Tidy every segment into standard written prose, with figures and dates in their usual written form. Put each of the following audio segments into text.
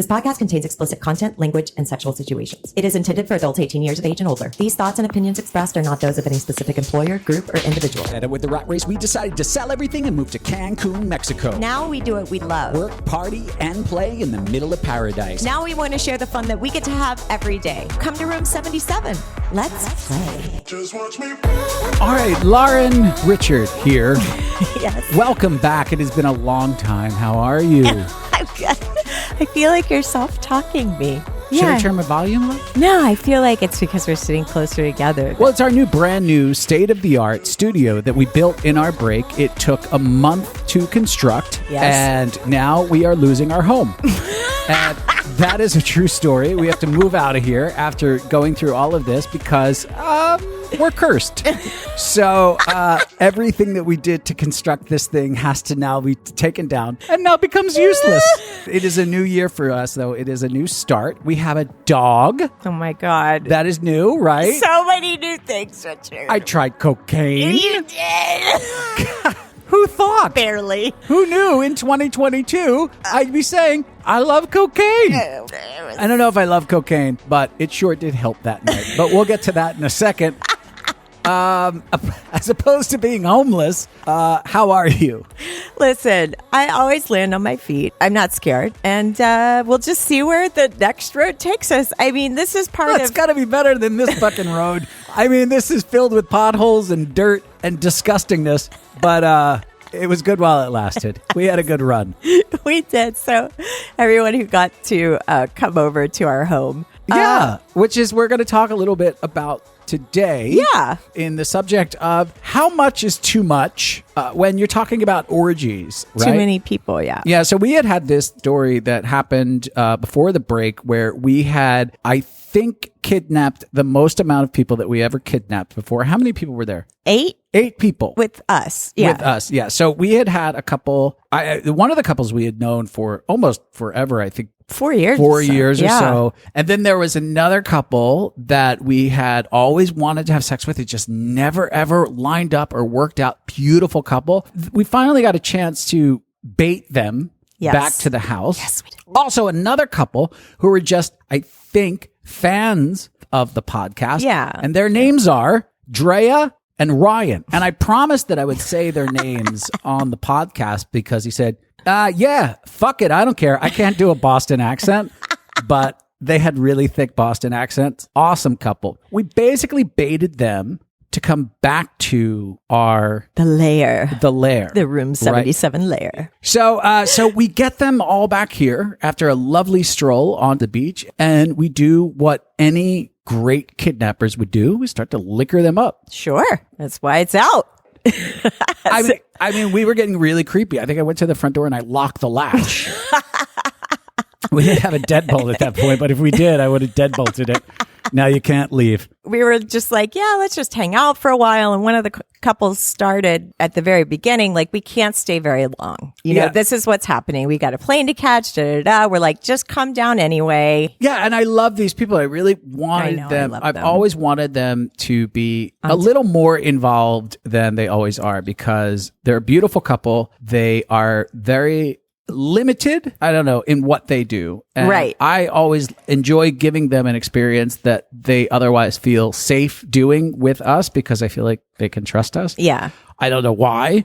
This podcast contains explicit content, language, and sexual situations. It is intended for adults 18 years of age and older. These thoughts and opinions expressed are not those of any specific employer, group, or individual. And with the rat race, we decided to sell everything and move to Cancun, Mexico. Now we do what we love. Work, party, and play in the middle of paradise. Now we want to share the fun that we get to have every day. Come to room 77. Let's play. Just watch me. All right, Lauren Richard here. Yes. Welcome back. It has been a long time. How are you? I feel like you're soft-talking me. Should I turn my volume up? No, I feel like it's because we're sitting closer together. Well, it's our new brand new state-of-the-art studio that we built in our break. It took a month to construct, Yes. and now we are losing our home. And that is a true story. We have to move out of here after going through all of this because we're cursed. So everything that we did to construct this thing has to now be taken down and now becomes useless. It is a new year for us, though. It is a new start. We have a dog. Oh, my God. That is new, right? So many new things, Richard. I tried cocaine. You did. Who thought? Barely. Who knew in 2022 I'd be saying, I love cocaine. I don't know if I love cocaine, but it sure did help that night. But we'll get to that in a second. As opposed to being homeless, how are you? Listen, I always land on my feet. I'm not scared. And we'll just see where the next road takes us. I mean, this is It's got to be better than this fucking road. I mean, this is filled with potholes and dirt and disgustingness, but it was good while it lasted. We had a good run. We did. So everyone who got to come over to our home. Yeah, which is we're going to talk a little bit about today. Yeah. In the subject of how much is too much when you're talking about orgies, right? Too many people, yeah. Yeah, so we had this story that happened before the break where we had, I think, kidnapped the most amount of people that we ever kidnapped before. How many people were there? 8? 8 people. With us. Yeah. With us, yeah. So we had a couple, one of the couples we had known for almost forever, I think. 4 years. 4 years or Yeah. so. And then there was another couple that we had always wanted to have sex with. It just never, ever lined up or worked out. Beautiful couple. We finally got a chance to bait them Yes. back to the house. Yes, we did. Also, another couple who were just, I think, fans of the podcast. Yeah. And their names are Drea and Ryan. And I promised that I would say their names on the podcast because he said, yeah, fuck it. I don't care. I can't do a Boston accent, but they had really thick Boston accents. Awesome couple. We basically baited them to come back to The lair. the room 77 lair. So we get them all back here after a lovely stroll on the beach, and we do what any great kidnappers would do. We start to liquor them up. Sure. That's why it's out. I mean, we were getting really creepy. I think I went to the front door and I locked the latch. We didn't have a deadbolt at that point, but if we did, I would have deadbolted it. Now you can't leave. We were just like, yeah, let's just hang out for a while. And one of the couples started at the very beginning, like, we can't stay very long. You know, this is what's happening. We got a plane to catch, We're like, just come down anyway. Yeah, and I love these people. I really wanted them. I've always wanted them to be a little more involved than they always are because they're a beautiful couple. They are very limited, I don't know, in what they do. And right. I always enjoy giving them an experience that they otherwise feel safe doing with us because I feel like they can trust us. Yeah. I don't know why.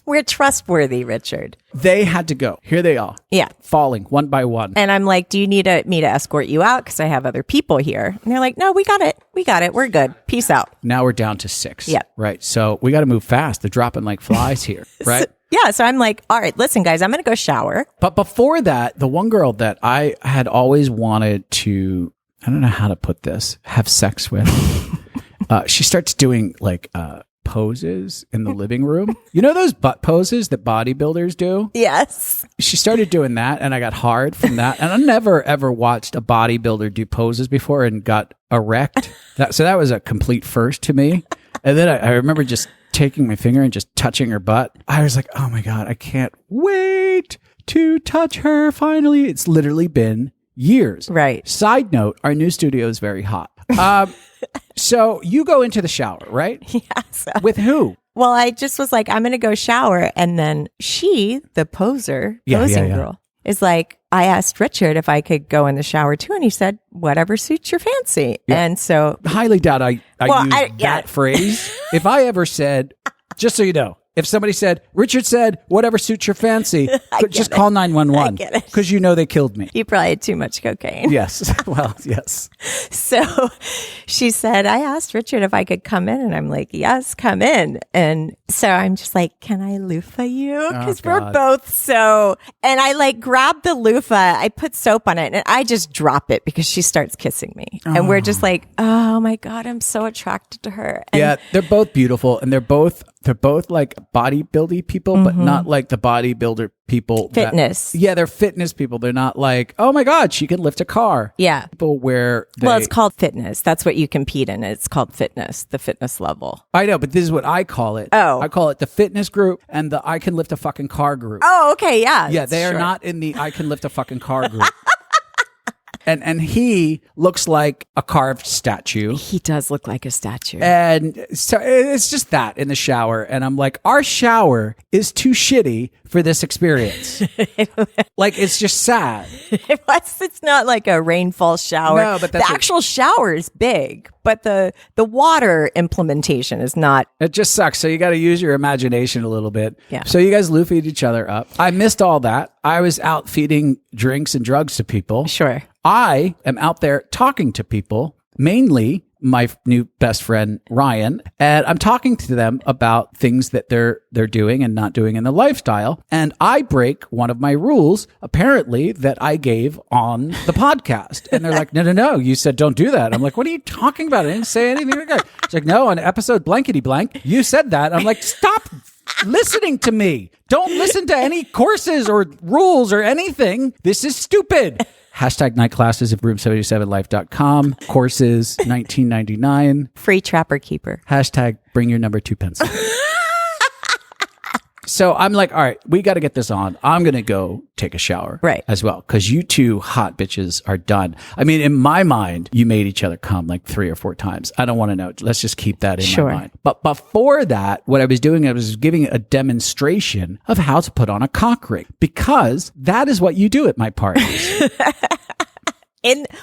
We're trustworthy, Richard. They had to go. Here they are. Yeah. Falling one by one. And I'm like, do you need me to escort you out? Because I have other people here. And they're like, no, we got it. We got it. We're good. Peace out. Now we're down to 6. Yeah. Right. So we got to move fast. They're dropping like flies here. Right. So I'm like, all right, listen, guys, I'm going to go shower. But before that, the one girl that I had always wanted to, I don't know how to put this, have sex with, she starts doing like poses in the living room. You know those butt poses that bodybuilders do? Yes. She started doing that and I got hard from that. And I never ever watched a bodybuilder do poses before and got erect. So that was a complete first to me. And then I remember just taking my finger and just touching her butt. I was like, oh my God, I can't wait to touch her finally. It's literally been years. Right. Side note, our new studio is very hot. So you go into the shower, right? Yes. With who? Well, I just was like, I'm going to go shower. And then she, the posing girl, is like, I asked Richard if I could go in the shower too. And he said, whatever suits your fancy. Yeah. And so highly doubt I used that phrase. If I ever said, just so you know, if somebody said, Richard said, whatever suits your fancy, just call 911. Because you know they killed me. You probably had too much cocaine. Yes. Well, yes. So she said, I asked Richard if I could come in. And I'm like, yes, come in. And so I'm just like, can I loofah you? Because we're both so. And I like grab the loofah. I put soap on it and I just drop it because she starts kissing me. And we're just like, oh my God, I'm so attracted to her. And yeah, they're both beautiful. And they're both like bodybuilding people, but not like the bodybuilder people. Fitness. They're fitness people. They're not like, oh my God, she can lift a car. Yeah. People where well, it's called fitness. That's what you compete in. It's called fitness, the fitness level. I know, but this is what I call it. Oh. I call it the fitness group and the I can lift a fucking car group. Oh, okay. Yeah. Yeah, they are not in the I can lift a fucking car group. And he looks like a carved statue. He does look like a statue. And so it's just that in the shower. And I'm like, our shower is too shitty for this experience. Like, it's just sad. It's not like a rainfall shower. No, but the actual shower is big, but the water implementation is not. It just sucks. So you got to use your imagination a little bit. Yeah. So you guys loofied each other up. I missed all that. I was out feeding drinks and drugs to people. Sure. I am out there talking to people, mainly my new best friend, Ryan, and I'm talking to them about things that they're doing and not doing in the lifestyle. And I break one of my rules, apparently, that I gave on the podcast. And they're like, no, you said don't do that. I'm like, what are you talking about? I didn't say anything like that. It's like, no, on episode blankety blank, you said that. I'm like, stop listening to me. Don't listen to any courses or rules or anything. This is stupid. Hashtag night classes at room77life.com. Courses, $19.99. Free Trapper Keeper. Hashtag bring your number 2 pencil. So I'm like, all right, we got to get this on. I'm going to go take a shower as well. Because you two hot bitches are done. I mean, in my mind, you made each other come like 3 or 4 times. I don't want to know. Let's just keep that in my mind. But before that, what I was doing, I was giving a demonstration of how to put on a cock ring. Because that is what you do at my parties.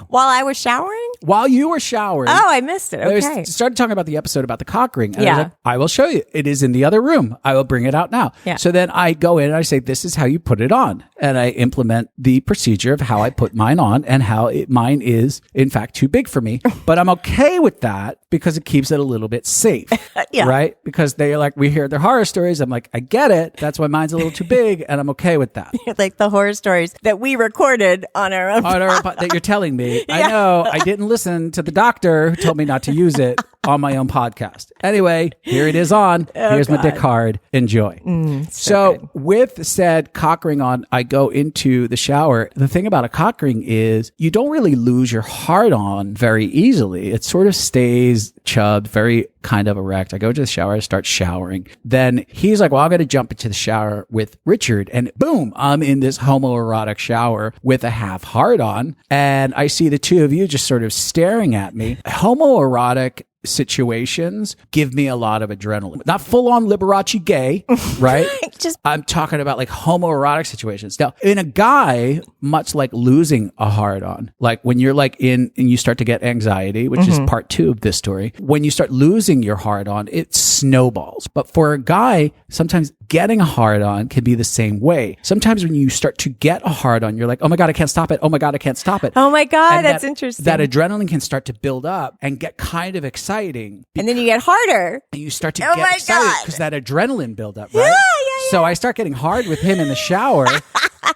While I was showering? While you were showering. Oh, I missed it. Okay. I started talking about the episode about the cock ring. And I was like, I will show you. It is in the other room. I will bring it out now. Yeah. So then I go in and I say, this is how you put it on. And I implement the procedure of how I put mine on and how mine is, in fact, too big for me. But I'm okay with that because it keeps it a little bit safe. Right? Because they're like, we hear their horror stories. I'm like, I get it. That's why mine's a little too big. And I'm okay with that. Like the horror stories that we recorded on our own. That you're telling me. I know. I didn't listen to the doctor who told me not to use it on my own podcast. Anyway, here it is on. Here's my dick hard. Enjoy. So with said cock ring on, I go into the shower. The thing about a cock ring is you don't really lose your hard on very easily. It sort of stays chubbed, very kind of erect. I go to the shower, I start showering. Then he's like, well, I'm going to jump into the shower with Richard. And boom, I'm in this homoerotic shower with a half hard on. And I see the two of you just sort of staring at me. Homoerotic situations give me a lot of adrenaline. Not full on Liberace gay, right? I'm talking about like homoerotic situations. Now, in a guy, much like losing a hard on, like when you're like in and you start to get anxiety, which is part 2 of this story, when you start losing your hard on, it snowballs. But for a guy, sometimes getting a hard on can be the same way. Sometimes when you start to get a hard on, you're like, oh my God, I can't stop it. Oh my God, I can't stop it. Oh my God, that's interesting. That adrenaline can start to build up and get kind of exciting. And then you get harder. And you start to get excited because that adrenaline build up, right? Yeah. So I start getting hard with him in the shower.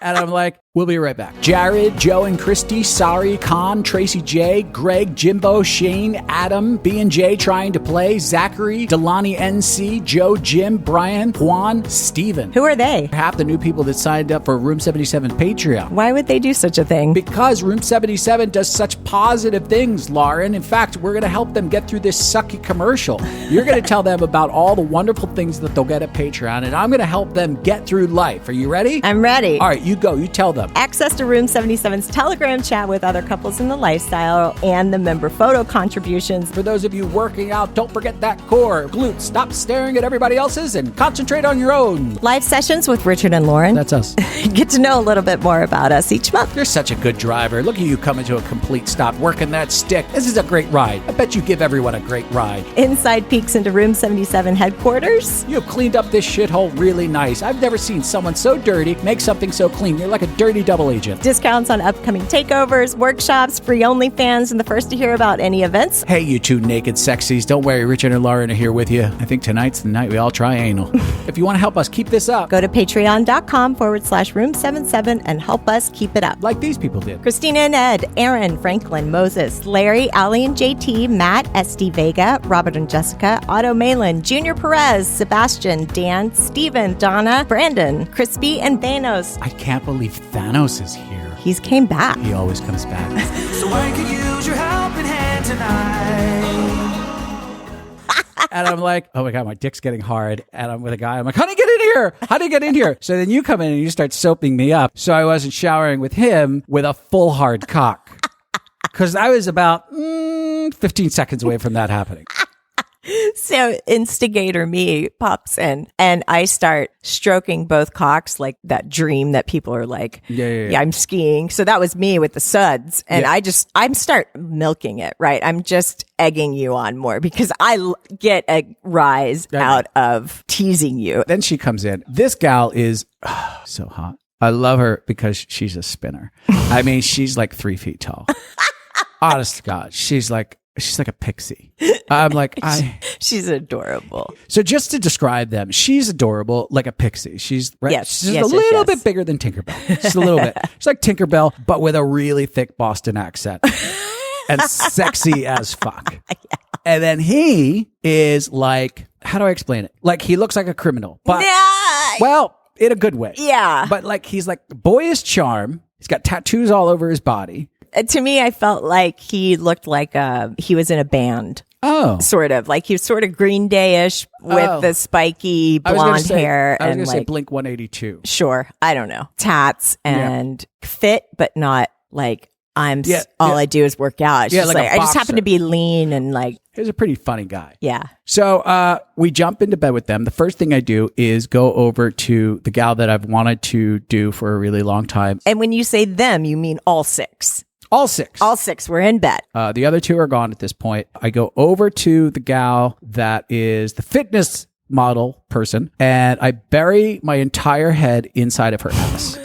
And I'm like, we'll be right back. Jared, Joe and Christy, Sari, Khan, Tracy J, Greg, Jimbo, Shane, Adam, B&J trying to play, Zachary, Delani NC, Joe, Jim, Brian, Juan, Steven. Who are they? Half the new people that signed up for Room 77 Patreon. Why would they do such a thing? Because Room 77 does such positive things, Lauren. In fact, we're going to help them get through this sucky commercial. You're going to tell them about all the wonderful things that they'll get at Patreon, and I'm going to help them get through life. Are you ready? I'm ready. All right. You go. You tell them. Access to Room 77's Telegram chat with other couples in the lifestyle and the member photo contributions. For those of you working out, don't forget that core. Glutes, stop staring at everybody else's and concentrate on your own. Live sessions with Richard and Lauren. That's us. Get to know a little bit more about us each month. You're such a good driver. Look at you coming to a complete stop, working that stick. This is a great ride. I bet you give everyone a great ride. Inside peeks into Room 77 headquarters. You have cleaned up this shithole really nice. I've never seen someone so dirty make something so clean. You're like a dirty double agent. Discounts on upcoming takeovers, workshops, free OnlyFans, and the first to hear about any events. Hey, you two naked sexies. Don't worry, Richard and Lauren are here with you. I think tonight's the night we all try anal. If you want to help us keep this up, Go to patreon.com/room77 and help us keep it up. like these people did. Christina and Ed, Aaron, Franklin, Moses, Larry, Ali and JT, Matt, SD Vega, Robert and Jessica, Otto Malin, Junior Perez, Sebastian, Dan, Steven, Donna, Brandon, Crispy, and Thanos. I can't believe Thanos is here. He's came back. He always comes back. So I could use your helping hand tonight. And I'm like, oh my God, my dick's getting hard. And I'm with a guy. I'm like, honey, get in here. Honey, get in here. So then you come in and you start soaping me up. So I wasn't showering with him with a full hard cock. Because I was about 15 seconds away from that happening. So instigator me pops in and I start stroking both cocks like that dream that people are like, Yeah, I'm skiing. So that was me with the suds. And Yeah. I'm start milking it, right? I'm just egging you on more because I get a rise out of teasing you. Then she comes in. This gal is so hot. I love her because she's a spinner. I mean, she's like 3 feet tall. Honest to God, she's like a pixie. I'm like, She's adorable. So just to describe them, she's adorable, like a pixie. She's right. Yes, She's yes, a yes, little yes. bit bigger than Tinkerbell. Just a little bit. She's like Tinkerbell, but with a really thick Boston accent and sexy as fuck. Yeah. And then he is like, how do I explain it? Like he looks like a criminal, but well, in a good way. Yeah. But like he's like boyish charm. He's got tattoos all over his body. To me, I felt like he looked like he was in a band. Oh. Sort of. Like he was sort of Green Day-ish with the spiky blonde hair. I was going to say like, Blink 182. Sure. I don't know. Tats and fit, but not like all I do is work out. It's just like a I just happen boxer. to be lean and like, He's a pretty funny guy. yeah. So we jump into bed with them. The first thing I do is go over to the gal that I've wanted to do for a really long time. And when you say them, you mean all six. All six. All six were in bed. The other two are gone at this point. I go over to the gal that is the fitness model person, and I bury my entire head inside of her ass.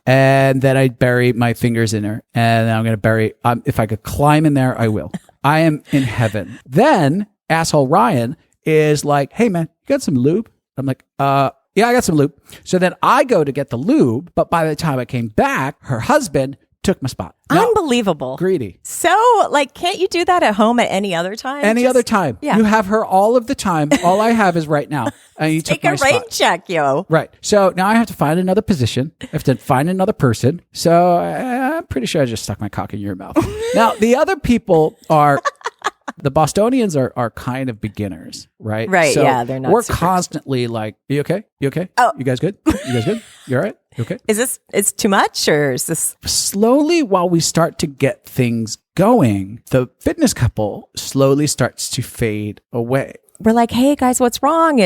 And then I bury my fingers in her, and then I'm going to bury, if I could climb in there, I will. I am in heaven. Then asshole Ryan is like, hey man, you got some lube? I'm like, yeah, I got some lube. So then I go to get the lube, but by the time I came back, her husband took my spot. Now, Unbelievable. greedy. So, like, can't you do that at home at any other time? Any Just other time. yeah. You have her all of the time. All I have is right now. And you took Take my a rain spot. check, yo. Right. So now I have to find another position. I have to find another person. So I'm pretty sure I just stuck my cock in your mouth. Now, the other people are... The Bostonians are kind of beginners, right? Right, So yeah, they're not We're super constantly like, you okay? You okay? Oh. You guys good? You guys good? You all right? You okay? Is too much or is this? Slowly, while we start to get things going, the fitness couple slowly starts to fade away. We're like, hey guys, what's wrong?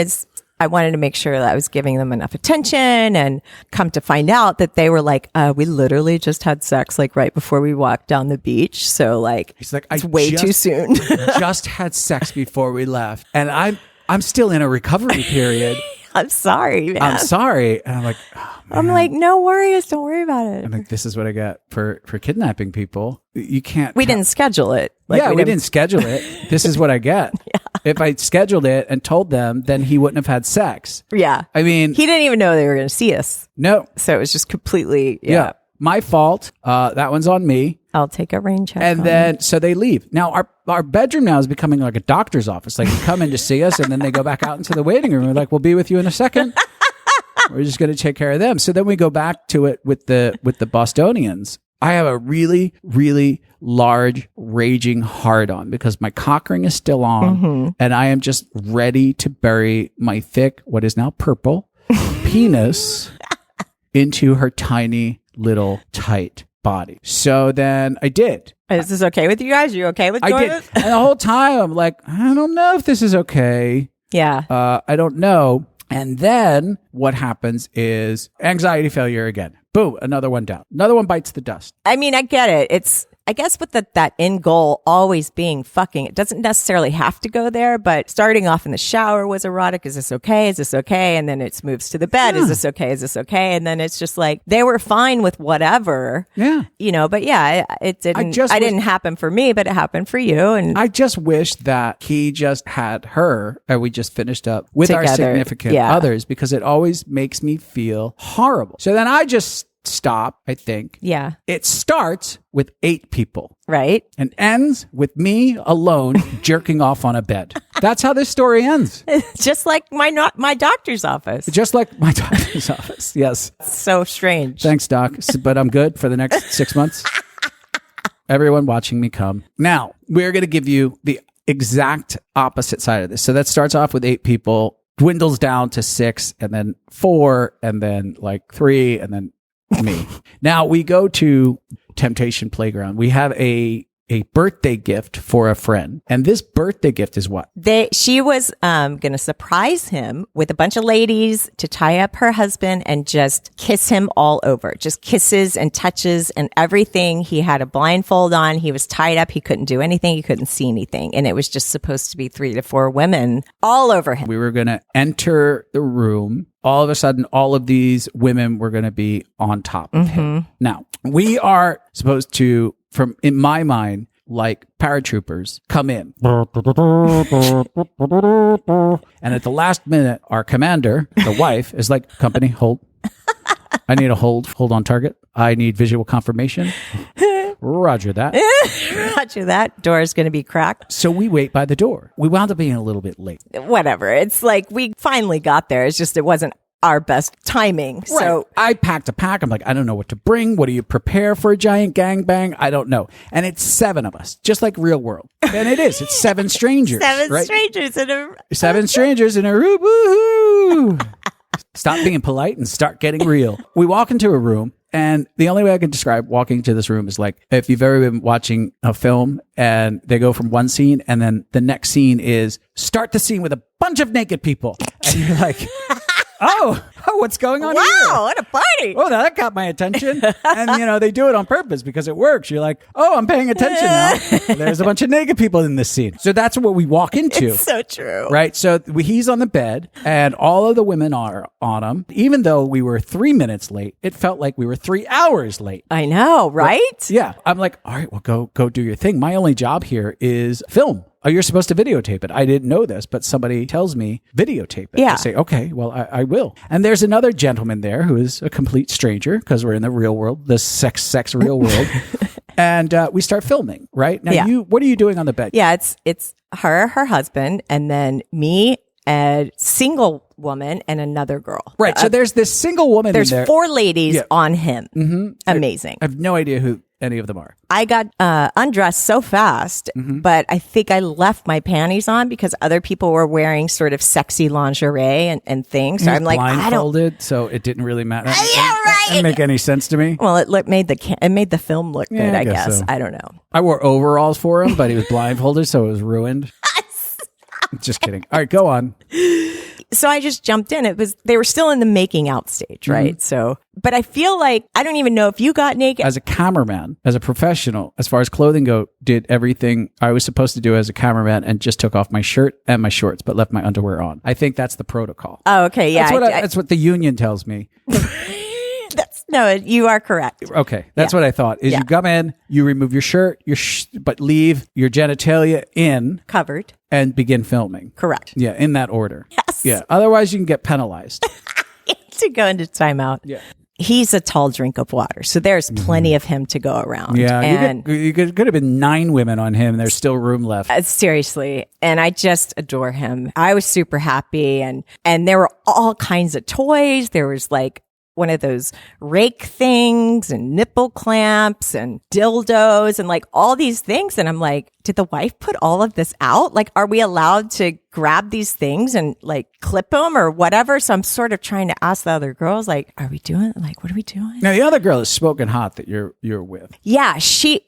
I wanted to make sure that I was giving them enough attention and come to find out that they were like, we literally just had sex like right before we walked down the beach. So like, He's like, it's way too soon. just had sex before we left. And I'm still in a recovery period. I'm sorry, man. I'm sorry. And I'm like, oh, man. I'm like, no worries. Don't worry about it. I'm like, this is what I get for kidnapping people. You can't. We didn't schedule it. Like, we didn't schedule it. This is what I get. If I scheduled it and told them, then he wouldn't have had sex. Yeah. I mean, He didn't even know they were going to see us. no. So it was just completely, Yeah. My fault. That one's on me. I'll take a rain check. And on then, it. so they leave. Now, our bedroom now is becoming like a doctor's office. Like, they come in to see us, and then they go back out into the waiting room. We're like, we'll be with you in a second. We're just going to take care of them. So then we go back to it with the Bostonians. I have a really, really large, raging hard-on because my cock ring is still on, and I am just ready to bury my thick, what is now purple, penis into her tiny little tight body. So then I did. Is this okay with you guys? Are you okay with doing I did. this? And the whole time I'm like, I don't know if this is okay. Yeah. I don't know. And then what happens is anxiety failure again. Boom, another one down. Another one bites the dust. I mean, I get it. It's, I guess with that end goal always being fucking, it doesn't necessarily have to go there, but starting off in the shower was erotic. Is this okay? Is this okay? And then it moves to the bed. Is this okay? Is this okay? And then it's just like, they were fine with whatever. Yeah. You know, but yeah, it didn't, didn't happen for me, but it happened for you. And I just wish that he just had her and we just finished up with our Together. significant others, because it always makes me feel horrible. So then I just stop, I think. yeah, It starts with 8 people right. and ends with me alone jerking off on a bed. That's how this story ends. Just like my doctor's office. Just like my doctor's office. Yes. So strange. Thanks, Doc. But I'm good for the next 6 months. Everyone watching me come. Now, we're going to give you the exact opposite side of this. So that starts off with 8 people, dwindles down to 6, and then 4, and then like 3, and then me. Now we go to Temptation Playground. We have a birthday gift for a friend. And this birthday gift is what? She was going to surprise him with a bunch of ladies to tie up her husband and just kiss him all over. Just kisses and touches and everything. He had a blindfold on. He was tied up. He couldn't do anything. He couldn't see anything. And it was just supposed to be 3 to 4 women all over him. We were going to enter the room. All of a sudden, all of these women were going to be on top of him. Now, we are supposed to, in my mind, like paratroopers, come in. And at the last minute, our commander, the wife, is like, company, hold. I need a hold on target. I need visual confirmation. Roger that. Roger that. Door is going to be cracked. So we wait by the door. We wound up being a little bit late. Whatever. It's like we finally got there. It's just it wasn't our best timing. So I packed a pack. I'm like, I don't know what to bring. What do you prepare for a giant gangbang? I don't know. And it's 7 of us, just like real world. And it is. It's 7 strangers. 7 right? strangers in a 7 strangers in a room. Woohoo! Stop being polite and start getting real. We walk into a room. And the only way I can describe walking into this room is like if you've ever been watching a film and they go from one scene and then the next scene is start the scene with a bunch of naked people. And you're like, oh, what's going on here? wow, what a party. Oh, that got my attention. And, they do it on purpose because it works. You're like, oh, I'm paying attention now. There's a bunch of naked people in this scene. So that's what we walk into. It's so true. Right? So he's on the bed and all of the women are on him. Even though we were 3 minutes late, it felt like we were 3 hours late. I know, right? Yeah. I'm like, all right, well, go do your thing. My only job here is film. Oh, you're supposed to videotape it. I didn't know this, but somebody tells me videotape it. Yeah. I say, okay, well, I will. And there's another gentleman there who is a complete stranger because we're in the real world, the sex real world. And we start filming, right? Now, what are you doing on the bed? Yeah, it's her husband, and then me, a single woman, and another girl. Right. So there's this single woman There's in there. 4 ladies on him. Mm-hmm. Amazing. I have no idea who any of them are. I got undressed so fast, but I think I left my panties on because other people were wearing sort of sexy lingerie and things. So I'm like, I don't. Blindfolded, so it didn't really matter. Yeah, right. It didn't make any sense to me. Well, it made the film look good. I guess. so. I don't know. I wore overalls for him, but he was blindfolded, so it was ruined. Just kidding. All right, go on. So I just jumped in. They were still in the making out stage, right? So, but I feel like I don't even know if you got naked. As a cameraman, as a professional, as far as clothing go, did everything I was supposed to do as a cameraman and just took off my shirt and my shorts, but left my underwear on. I think that's the protocol. Oh, okay. Yeah. That's what the union tells me. No, you are correct. Okay. That's what I thought is you come in, you remove your shirt, but leave your genitalia in. Covered. And begin filming. Correct. Yeah. In that order. Yes. Yeah. Otherwise you can get penalized. To go into timeout. Yeah. He's a tall drink of water. So there's plenty of him to go around. Yeah. And you could have been 9 women on him. There's still room left. Seriously. And I just adore him. I was super happy. And there were all kinds of toys. There was like one of those rake things and nipple clamps and dildos and like all these things. And I'm like, did the wife put all of this out? Like, are we allowed to grab these things and like clip them or whatever? So I'm sort of trying to ask the other girls, like, are we doing, like, what are we doing? Now, the other girl is smoking hot that you're with. Yeah, she.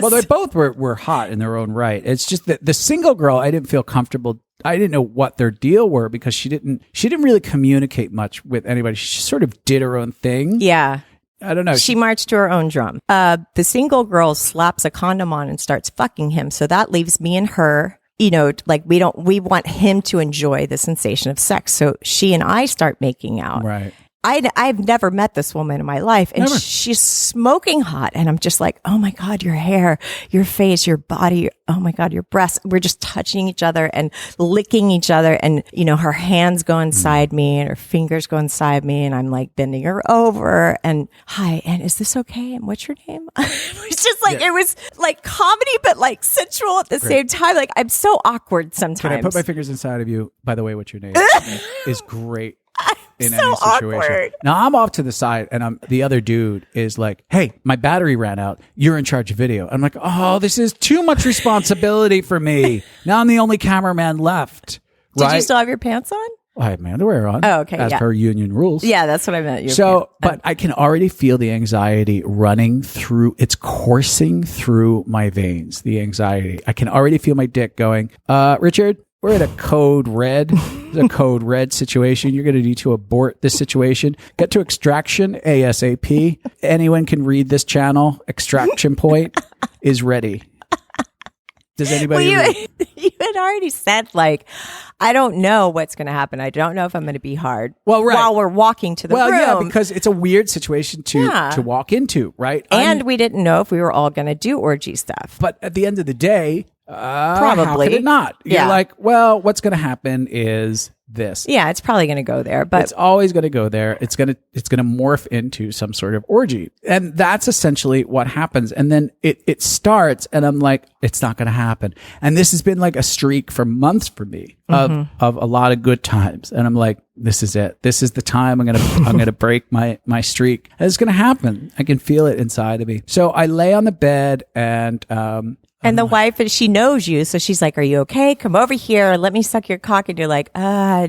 Well, they both were hot in their own right. It's just that the single girl, I didn't feel comfortable. I didn't know what their deal were because she didn't really communicate much with anybody. She sort of did her own thing. Yeah. I don't know. She marched to her own drum. The single girl slaps a condom on and starts fucking him. So that leaves me and her, you know, like we want him to enjoy the sensation of sex. So she and I start making out. Right. I've never met this woman in my life, and Never. she's smoking hot. And I'm just like, oh my God, your hair, your face, your body. Oh my God, your breasts. We're just touching each other and licking each other. And, you know, her hands go inside me and her fingers go inside me. And I'm like bending her over and hi. And is this okay? And what's your name? It's just like, It was like comedy, but like sensual at the same time. Like I'm so awkward sometimes. Can I put my fingers inside of you? By the way, what's your name? Is great. In so any situation. awkward. Now I'm off to the side and the other dude is like, hey, my battery ran out. You're in charge of video. I'm like, oh, this is too much responsibility for me. Now I'm the only cameraman left. Did you still have your pants on? I have my underwear on. Oh, okay. As Yeah. per union rules. Yeah, that's what I meant. But I can already feel the anxiety running through, it's coursing through my veins, the anxiety. I can already feel my dick going, Richard, we're at a code red. It's a code red situation. You're going to need to abort this situation. Get to extraction ASAP. Anyone can read this channel. Extraction point is ready. Does anybody read? You had already said, like, I don't know what's going to happen. I don't know if I'm going to be hard. Well, right. While we're walking to the room. Well, yeah, because it's a weird situation to walk into, right? And we didn't know if we were all going to do orgy stuff. But at the end of the day, probably how could it not? You're Yeah. like, well, what's going to happen is this. Yeah, it's probably going to go there, but It's always going to go there. It's going to morph into some sort of orgy. And that's essentially what happens. And then it starts and I'm like, it's not going to happen. And this has been like a streak for months for me of a lot of good times. And I'm like, this is it. This is the time I'm going to break my streak. And it's going to happen. I can feel it inside of me. So I lay on the bed and and the wife, she knows you. So she's like, are you okay? Come over here. Let me suck your cock. And you're like,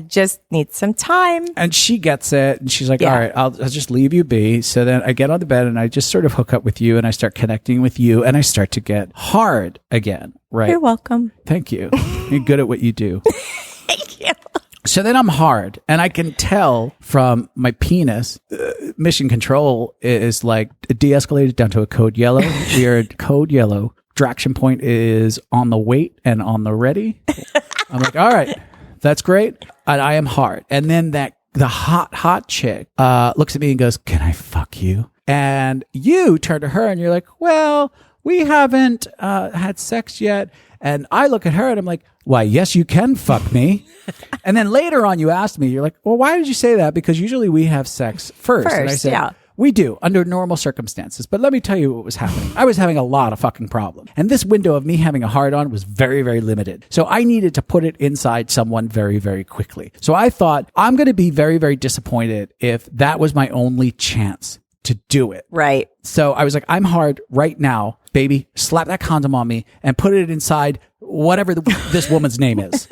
just need some time. and she gets it and she's like, Yeah. all right, I'll just leave you be. So then I get on the bed and I just sort of hook up with you and I start connecting with you and I start to get hard again. Right. You're welcome. Thank you. You're good at what you do. Thank you. So then I'm hard and I can tell from my penis, mission control is like de-escalated down to a code yellow. We are at code yellow. Traction point is on the wait and on the ready. I'm like, all right, that's great. And I am hard. And then the hot chick looks at me and goes, can I fuck you? And you turn to her and you're like, well, we haven't had sex yet. And I look at her and I'm like, why, yes, you can fuck me. And then later on you asked me, you're like, well, why did you say that? Because usually we have sex first. And I said, yeah. We do under normal circumstances. But let me tell you what was happening. I was having a lot of fucking problems. And this window of me having a hard on was very, very limited. So I needed to put it inside someone very, very quickly. So I thought I'm going to be very, very disappointed if that was my only chance to do it. Right. So I was like, I'm hard right now, baby. Slap that condom on me and put it inside whatever this woman's name is.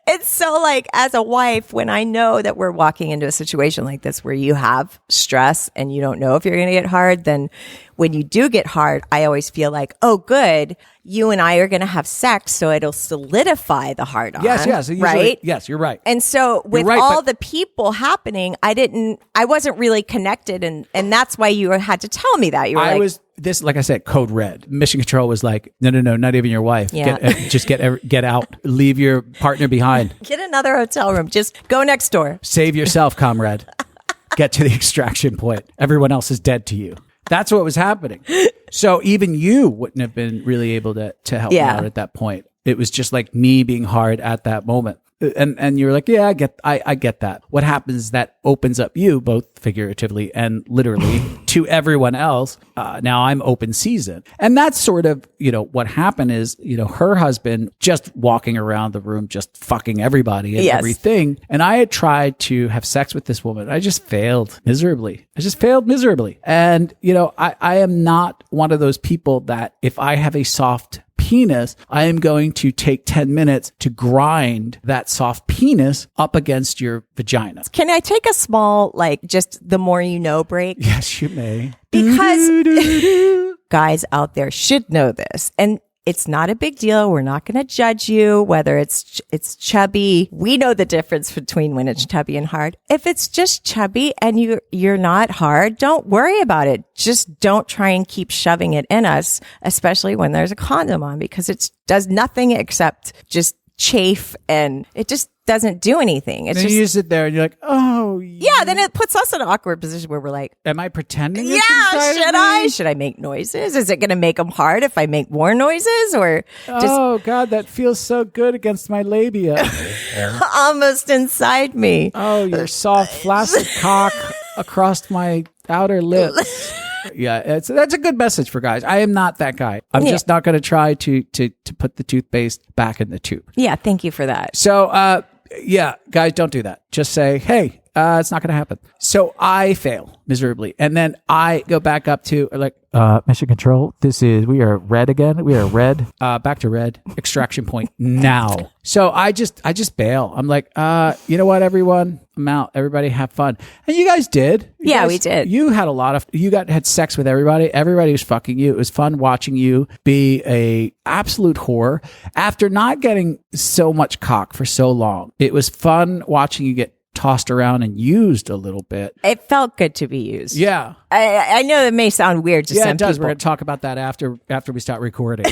It's so like, as a wife, when I know that we're walking into a situation like this where you have stress and you don't know if you're going to get hard, then when you do get hard, I always feel like, oh, good, you and I are going to have sex, so it'll solidify the hard on. Yes. Usually, right? Yes, you're right. And so with right, all but- the people happening, I wasn't really connected. And that's why you had to tell me that. You were Like I said, code red. Mission control was like, no, not even your wife. Yeah. Just get out. Leave your partner behind. get another hotel room. Just go next door. Save yourself, comrade. Get to the extraction point. Everyone else is dead to you. That's what was happening. So even you wouldn't have been really able to help me out at that point. It was just like me being hard at that moment. And you're like, yeah, I get that. What happens is that opens up you both figuratively and literally to everyone else. Now I'm open season. And that's sort of, what happened is, her husband just walking around the room, just fucking everybody and everything. And I had tried to have sex with this woman. I just failed miserably. And, I am not one of those people that if I have a soft penis, I am going to take 10 minutes to grind that soft penis up against your vagina. Can I take a small, just the more you know break? Yes, you may. Because guys out there should know this. And it's not a big deal. We're not going to judge you whether it's chubby. We know the difference between when it's chubby and hard. If it's just chubby and you're not hard, don't worry about it. Just don't try and keep shoving it in us, especially when there's a condom on, because it does nothing except just chafe, and it just doesn't do anything. It's then just, you sit there and you're like, oh, yeah. Then it puts us in an awkward position where we're like, am I pretending? Yeah, should I make noises? Is it going to make them hard if I make more noises, or just oh God, that feels so good against my labia. almost inside me? Oh, your soft, flaccid cock across my outer lips. Yeah, that's a good message for guys. I am not that guy. I'm just not going to try to put the toothpaste back in the tube. Yeah, thank you for that. So, guys, don't do that. Just say, hey, it's not going to happen. So I fail miserably. And then I go back up to mission control. We are red again. We are red. Back to red. Extraction point now. So I just bail. I'm like, you know what, everyone? I'm out. Everybody have fun. And you guys did. We did. You had had sex with everybody. Everybody was fucking you. It was fun watching you be a absolute whore after not getting so much cock for so long. It was fun watching you get tossed around and used a little bit. It felt good to be used. Yeah. I know it may sound weird to some it does. people. We're going to talk about that after we start recording.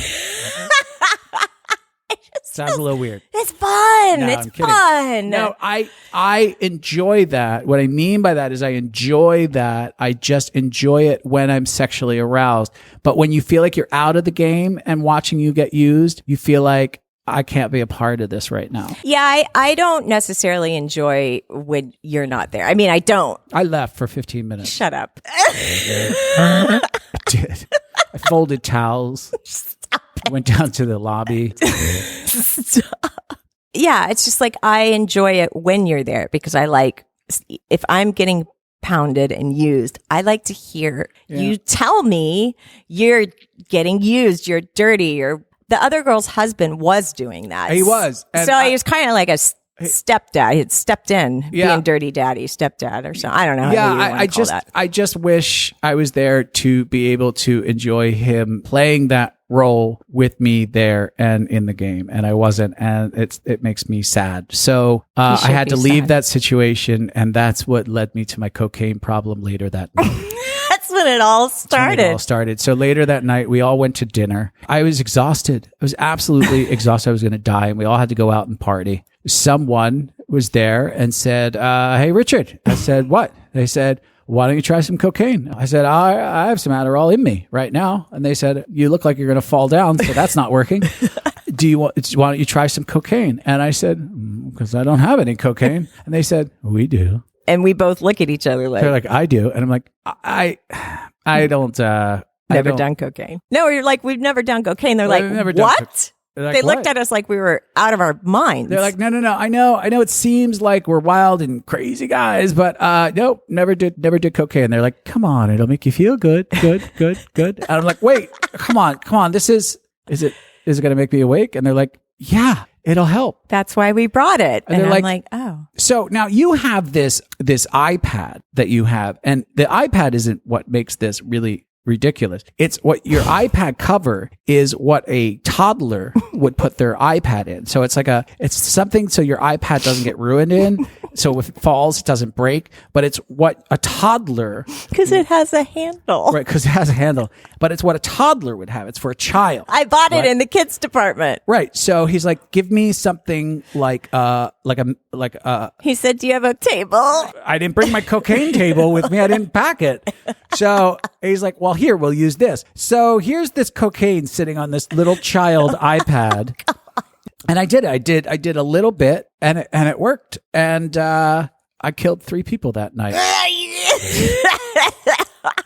Sounds a little weird. It's fun. No, it's I'm kidding. fun. No, I enjoy that. What I mean by that is I enjoy that. I just enjoy it when I'm sexually aroused. But when you feel like you're out of the game and watching you get used, you feel like I can't be a part of this right now. Yeah, I don't necessarily enjoy when you're not there. I mean, I don't. I left for 15 minutes. Shut up. I did. I folded towels. Went down to the lobby. Yeah, it's just like I enjoy it when you're there because I like, if I'm getting pounded and used, I like to hear you tell me you're getting used, you're dirty, or the other girl's husband was doing that. He was. And so he was kind of like a stepdad. He had stepped in, being dirty daddy, stepdad or something. I don't know. Yeah, I just wish I was there to be able to enjoy him playing that role with me there and in the game, and I wasn't, and it makes me sad. So I had to leave that situation, and that's what led me to my cocaine problem later that night. That's when it all started. So later that night, we all went to dinner. I was exhausted. I was absolutely exhausted. I was going to die, and we all had to go out and party. Someone was there and said, hey, Richard. I said, what? They said, why don't you try some cocaine? I said, I have some Adderall in me right now. And they said, you look like you're going to fall down, so that's not working. Why don't you try some cocaine? And I said, because I don't have any cocaine. And they said, we do. And we both look at each other like, they're like, I do. And I'm like, I don't, never done cocaine. No, you're like, we've never done cocaine. They're like, what? Like, they looked at us like we were out of our minds. They're like, no. I know it seems like we're wild and crazy guys, but nope, never did cocaine. They're like, come on, it'll make you feel good. And I'm like, wait, come on. Is it going to make me awake? And they're like, yeah, it'll help. That's why we brought it. And I'm like, oh. So now you have this iPad that you have, and the iPad isn't what makes this really ridiculous. It's what your iPad cover is what a toddler would put their iPad in. So it's it's something so your iPad doesn't get ruined in. So if it falls, it doesn't break. But it's what a toddler... Because it has a handle. Right, because it has a handle. But it's what a toddler would have. It's for a child. I bought it in the kids department. Right. So he's like, give me something like a... He said, do you have a table? I didn't bring my cocaine table with me. I didn't pack it. So he's like, well, here, we'll use this. So here's this cocaine sitting on this little child iPad. And I did a little bit, and it worked. And I killed 3 people that night.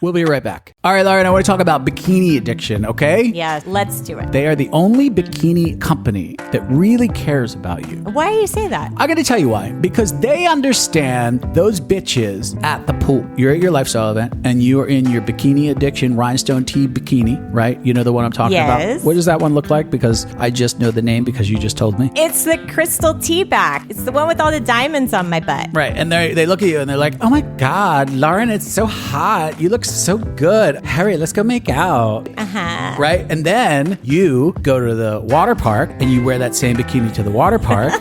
We'll be right back. All right, Lauren, I want to talk about bikini addiction, okay? Yeah, let's do it. They are the only bikini company that really cares about you. Why do you say that? I'm going to tell you why. Because they understand those bitches at the pool. You're at your lifestyle event, and you are in your bikini addiction rhinestone tee bikini, right? You know the one I'm talking Yes. about? What does that one look like? Because I just know the name because you just told me. It's the crystal tea back. It's the one with all the diamonds on my butt. Right, and they look at you and they're like, oh my God, Lauren, it's so hot. You look so good. Harry, let's go make out. Uh-huh. Right? And then you go to the water park and you wear that same bikini to the water park,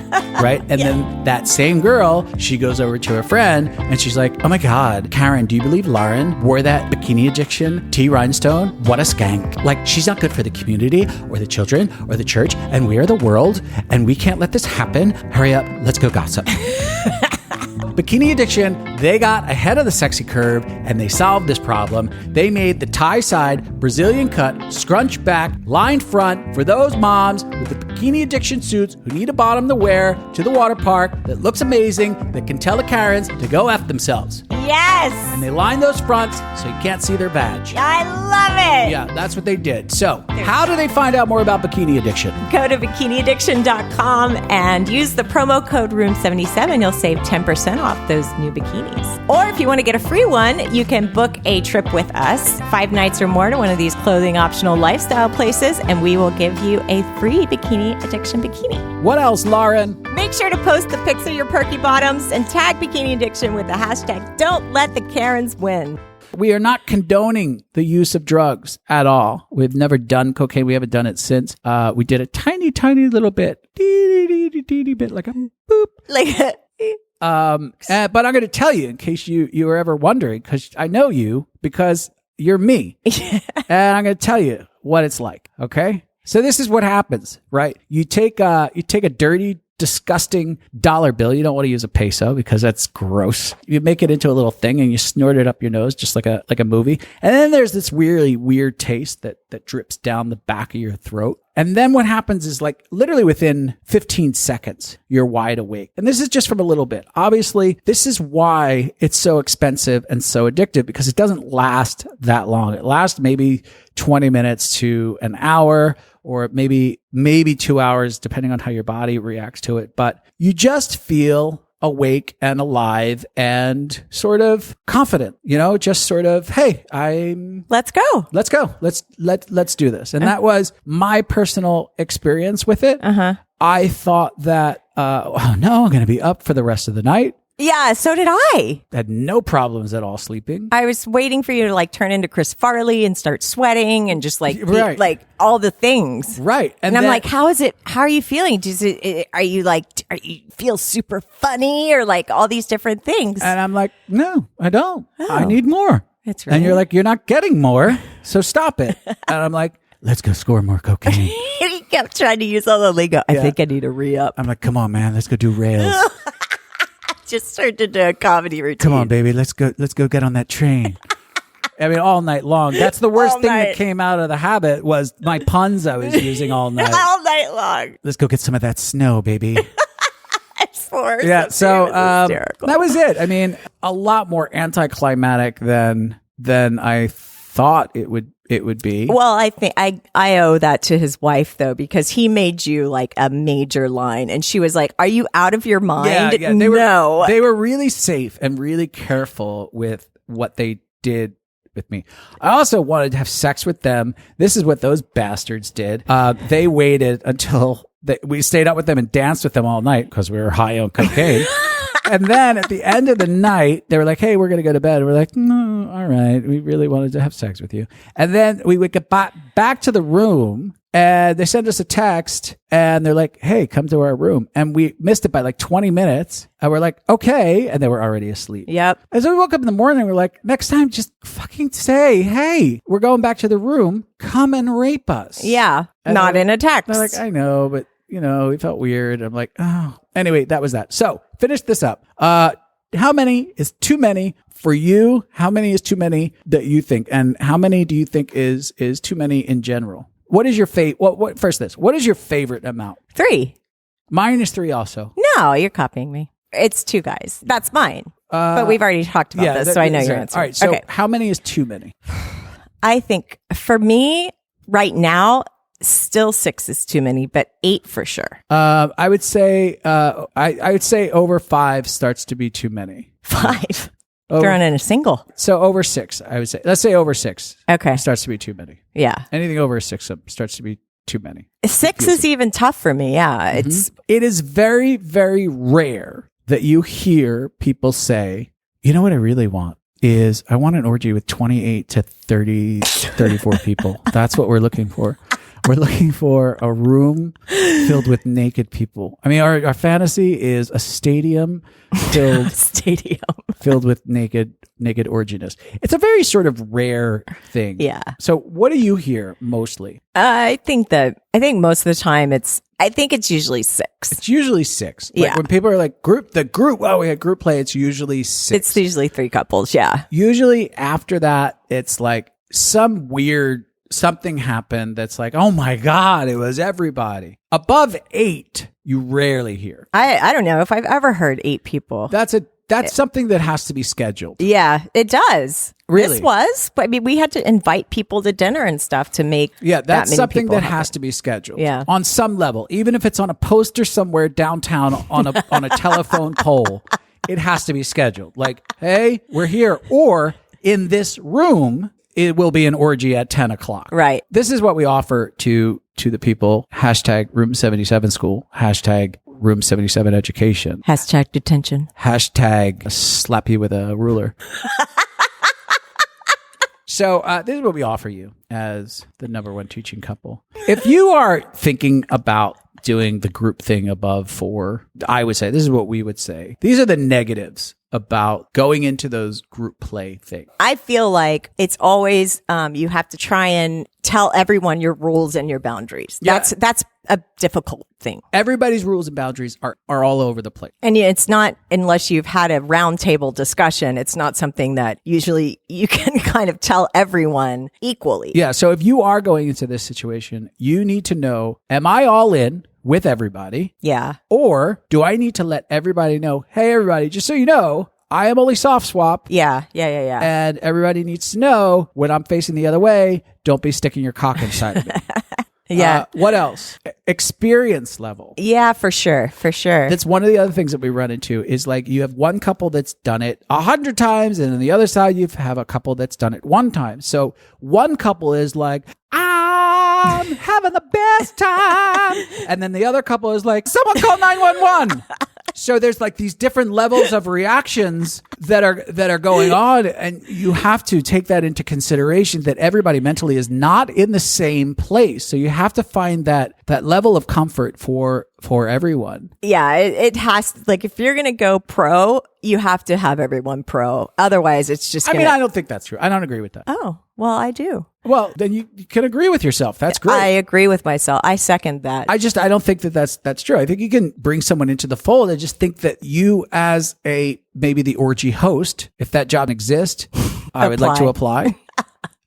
right? And then that same girl, she goes over to her friend and she's like, oh my God, Karen, do you believe Lauren wore that bikini addiction tea rhinestone? What a skank. Like, she's not good for the community or the children or the church, and we are the world and we can't let this happen. Hurry up, let's go gossip. Bikini addiction, they got ahead of the sexy curve and they solved this problem. They made the tie side, Brazilian cut, scrunch back, lined front for those moms with the bikini addiction suits who need a bottom to wear to the water park that looks amazing, that can tell the Karens to go F themselves. Yes. And they line those fronts so you can't see their badge. I love it. Yeah, that's what they did. So, how do they find out more about bikini addiction? Go to bikiniaddiction.com and use the promo code ROOM77. You'll save 10% off those new bikinis. Or if you want to get a free one, you can book a trip with us, 5 nights or more, to one of these clothing optional lifestyle places, and we will give you a free bikini addiction bikini. What else, Lauren? Make sure to post the pics of your perky bottoms and tag Bikini Addiction with the hashtag Don't Let the Karens Win. We are not condoning the use of drugs at all. We've never done cocaine. We haven't done it since. We did a tiny, tiny little bit. Teeny bit, like a boop. Like, But I'm going to tell you, in case you were ever wondering, because I know you, because you're me. And I'm going to tell you what it's like, okay? So this is what happens, right? You take a dirty, disgusting dollar bill. You don't want to use a peso because that's gross. You make it into a little thing and you snort it up your nose just like a movie. And then there's this really weird taste that drips down the back of your throat. And then what happens is, like, literally within 15 seconds, you're wide awake. And this is just from a little bit. Obviously, this is why it's so expensive and so addictive, because it doesn't last that long. It lasts maybe 20 minutes to an hour, or maybe 2 hours, depending on how your body reacts to it. But you just feel awake and alive and sort of confident, just sort of, hey, let's go. Let's do this. And that was my personal experience with it. I thought that, oh no, I'm going to be up for the rest of the night. Yeah, so did I. Had no problems at all sleeping. I was waiting for you to turn into Chris Farley and start sweating and just Right. all the things. Right. And I'm like, how are you feeling? Are you feel super funny or all these different things? And I'm like, no, I don't. Oh. I need more. That's right. And you're like, you're not getting more, so stop it. And I'm like, let's go score more cocaine. He kept trying to use all the lingo. I think I need a re-up. I'm like, come on, man, let's go do rails. Just turned into a comedy routine. Come on, baby, let's go get on that train. I mean, all night long. That's the worst thing that came out of the habit was my puns I was using all night. All night long. Let's go get some of that snow, baby. Yeah, so that was it. I mean, a lot more anticlimactic than I thought it would be. Well, I think I owe that to his wife, though, because he made you a major line, and she was like, "Are you out of your mind?" Yeah, they were really safe and really careful with what they did with me. I also wanted to have sex with them. This is what those bastards did. They waited until we stayed up with them and danced with them all night because we were high on cocaine. And then at the end of the night, they were like, hey, we're going to go to bed. And we're like, no, all right. We really wanted to have sex with you. And then we would get back to the room, and they sent us a text, and they're like, hey, come to our room. And we missed it by 20 minutes. And we're like, okay. And they were already asleep. Yep. And so we woke up in the morning, we're like, next time, just fucking say, hey, we're going back to the room. Come and rape us. Yeah. And not in a text. They're like, I know, but we felt weird. I'm like, oh. Anyway, that was that. So finish this up. How many is too many for you? How many is too many that you think? And how many do you think is too many in general? What is your what is your favorite amount? 3. Mine is 3 also. No, you're copying me. It's 2 guys. That's mine. But we've already talked about this, so I know your answer. All right. So okay. How many is too many? I think for me right now, still 6 is too many, but 8 for sure. I would say I would say over 5 starts to be too many. 5. Throwing in a single. So over 6, I would say. Let's say over 6. Okay. Starts to be too many. Yeah. Anything over 6 starts to be too many. 6 is even tough for me. Yeah. It is very, very rare that you hear people say, you know what I really want is I want an orgy with 28 to 30, 34 people. That's what we're looking for. We're looking for a room filled with naked people. I mean, our fantasy is a stadium filled filled with naked orginess. It's a very sort of rare thing. Yeah. So what do you hear mostly? I think most of the time it's usually 6. It's usually 6. Like yeah. When people are like the group, oh, we had group play. It's usually 6. It's usually 3 couples. Yeah. Usually after that, it's like some weird something happened that's like, oh my God, it was everybody. Above 8, you rarely hear. I don't know if I've ever heard 8 people. That's something that has to be scheduled. Yeah, it does. Really? This was, but I mean, we had to invite people to dinner and stuff to make. Yeah, that's that something that happen. has to be scheduled. Yeah. On some level, even if it's on a poster somewhere downtown on a telephone pole, it has to be scheduled. Like, hey, we're here, or in this room. It will be an orgy at 10 o'clock. Right. This is what we offer to the people. Hashtag Room 77 School. Hashtag Room 77 Education. Hashtag detention. Hashtag slap you with a ruler. So this is what we offer you as the #1 teaching couple. If you are thinking about doing the group thing above 4, I would say, this is what we would say. These are the negatives about going into those group play things. I feel like it's always you have to try and tell everyone your rules and your boundaries. Yeah. That's a difficult thing. Everybody's rules and boundaries are all over the place. And it's not, unless you've had a round table discussion, it's not something that usually you can kind of tell everyone equally. Yeah. So if you are going into this situation, you need to know, am I all in with everybody? Yeah. Or do I need to let everybody know, hey, everybody, just so you know, I am only soft swap. Yeah. And everybody needs to know when I'm facing the other way, don't be sticking your cock inside of me. Yeah. What else? Experience level. Yeah, for sure. That's one of the other things that we run into is like you have one couple that's done it 100 times, and on the other side you have a couple that's done it 1 time. So one couple is like, I'm having the best time. And then the other couple is like, someone call 911. So there's like these different levels of reactions that are going on, and you have to take that into consideration that everybody mentally is not in the same place. So you have to find that level of comfort for everyone. Yeah, it has, like, if you're going to go pro, you have to have everyone pro. Otherwise, it's just I don't think that's true. I don't agree with that. Oh, well, I do. Well, then you can agree with yourself. That's great. I agree with myself. I second that. I don't think that's true. I think you can bring someone into the fold. I just think that you, as maybe the orgy host, if that job exists, I would like to apply.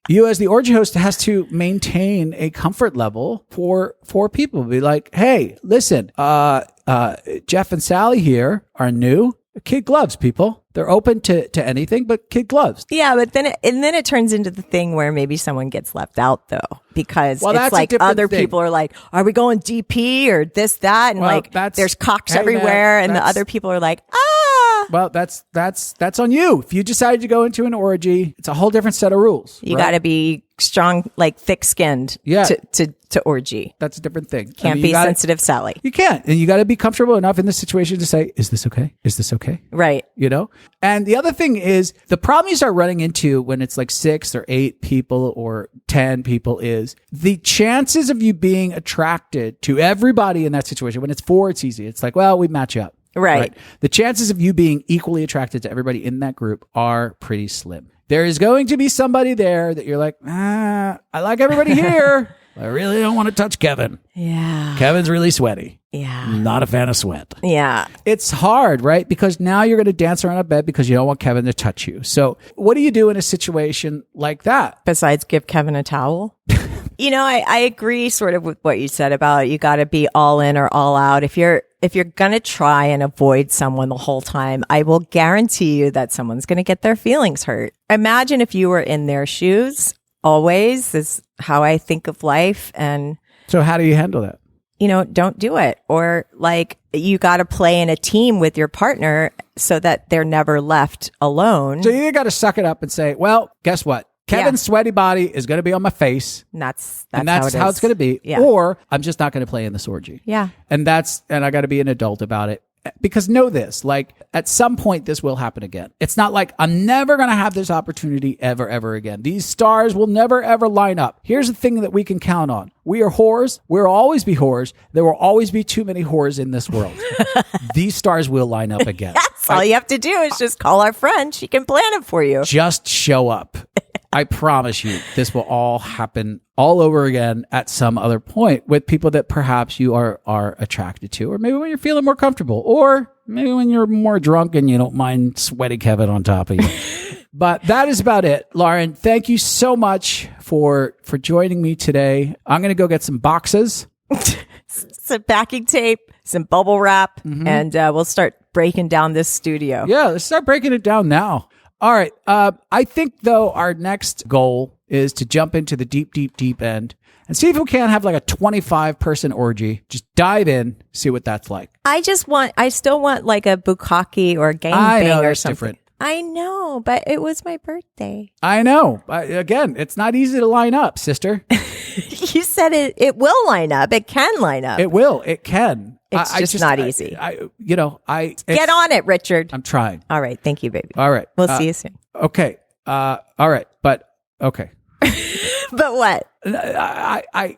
You, as the orgy host, has to maintain a comfort level for people. Be like, hey, listen, Jeff and Sally here are new. Kid gloves, people. They're open to anything but kid gloves. Yeah, but then it turns into the thing where maybe someone gets left out, though, because it's like other people are like, are we going DP or this, that? And there's cocks everywhere. And the other people are like, Well, that's on you. If you decide to go into an orgy, it's a whole different set of rules. You got to be strong, like thick-skinned to orgy. That's a different thing. Can't be sensitive, Sally. You can't. And you got to be comfortable enough in this situation to say, is this okay? Is this okay? Right. You know? And the other thing is, the problem you start running into when it's like 6 or 8 people or 10 people is the chances of you being attracted to everybody in that situation. When it's 4, it's easy. It's like, well, we match up. Right. The chances of you being equally attracted to everybody in that group are pretty slim. There is going to be somebody there that you're like, I like everybody here. I really don't want to touch Kevin. Yeah. Kevin's really sweaty. Yeah. Not a fan of sweat. Yeah. It's hard, right? Because now you're going to dance around a bed because you don't want Kevin to touch you. So what do you do in a situation like that? Besides give Kevin a towel? I agree sort of with what you said about you got to be all in or all out. If you're if you're going to try and avoid someone the whole time, I will guarantee you that someone's going to get their feelings hurt. Imagine if you were in their shoes always. This is how I think of life. And So how do you handle that? Don't do it. Or like you got to play in a team with your partner so that they're never left alone. So you got to suck it up and say, well, guess what? Kevin's sweaty body is going to be on my face. And that's how it's going to be. Yeah. Or I'm just not going to play in this orgy. Yeah. And I got to be an adult about it. Because know this, like at some point this will happen again. It's not like I'm never going to have this opportunity ever again. These stars will never ever line up. Here's the thing that we can count on. We are whores. We'll always be whores. There will always be too many whores in this world. These stars will line up again. That's all you have to do is just call our friend. She can plan it for you. Just show up. I promise you, this will all happen all over again at some other point with people that perhaps you are attracted to, or maybe when you're feeling more comfortable, or maybe when you're more drunk and you don't mind sweaty Kevin on top of you. But that is about it. Lauren, thank you so much for joining me today. I'm going to go get some boxes. Some backing tape, some bubble wrap, and we'll start breaking down this studio. Yeah, let's start breaking it down now. All right. I think, though, our next goal is to jump into the deep end and see if we can have like a 25-person orgy. Just dive in, see what that's like. I still want like a bukkake or a gangbang or something. Different. I know, but it was my birthday. I know. Again, it's not easy to line up, sister. You said it will line up. It can line up. It will. It can. It's just not easy. Get on it, Richard. I'm trying. All right. Thank you, baby. All right. We'll see you soon. Okay. All right. But okay. But what? I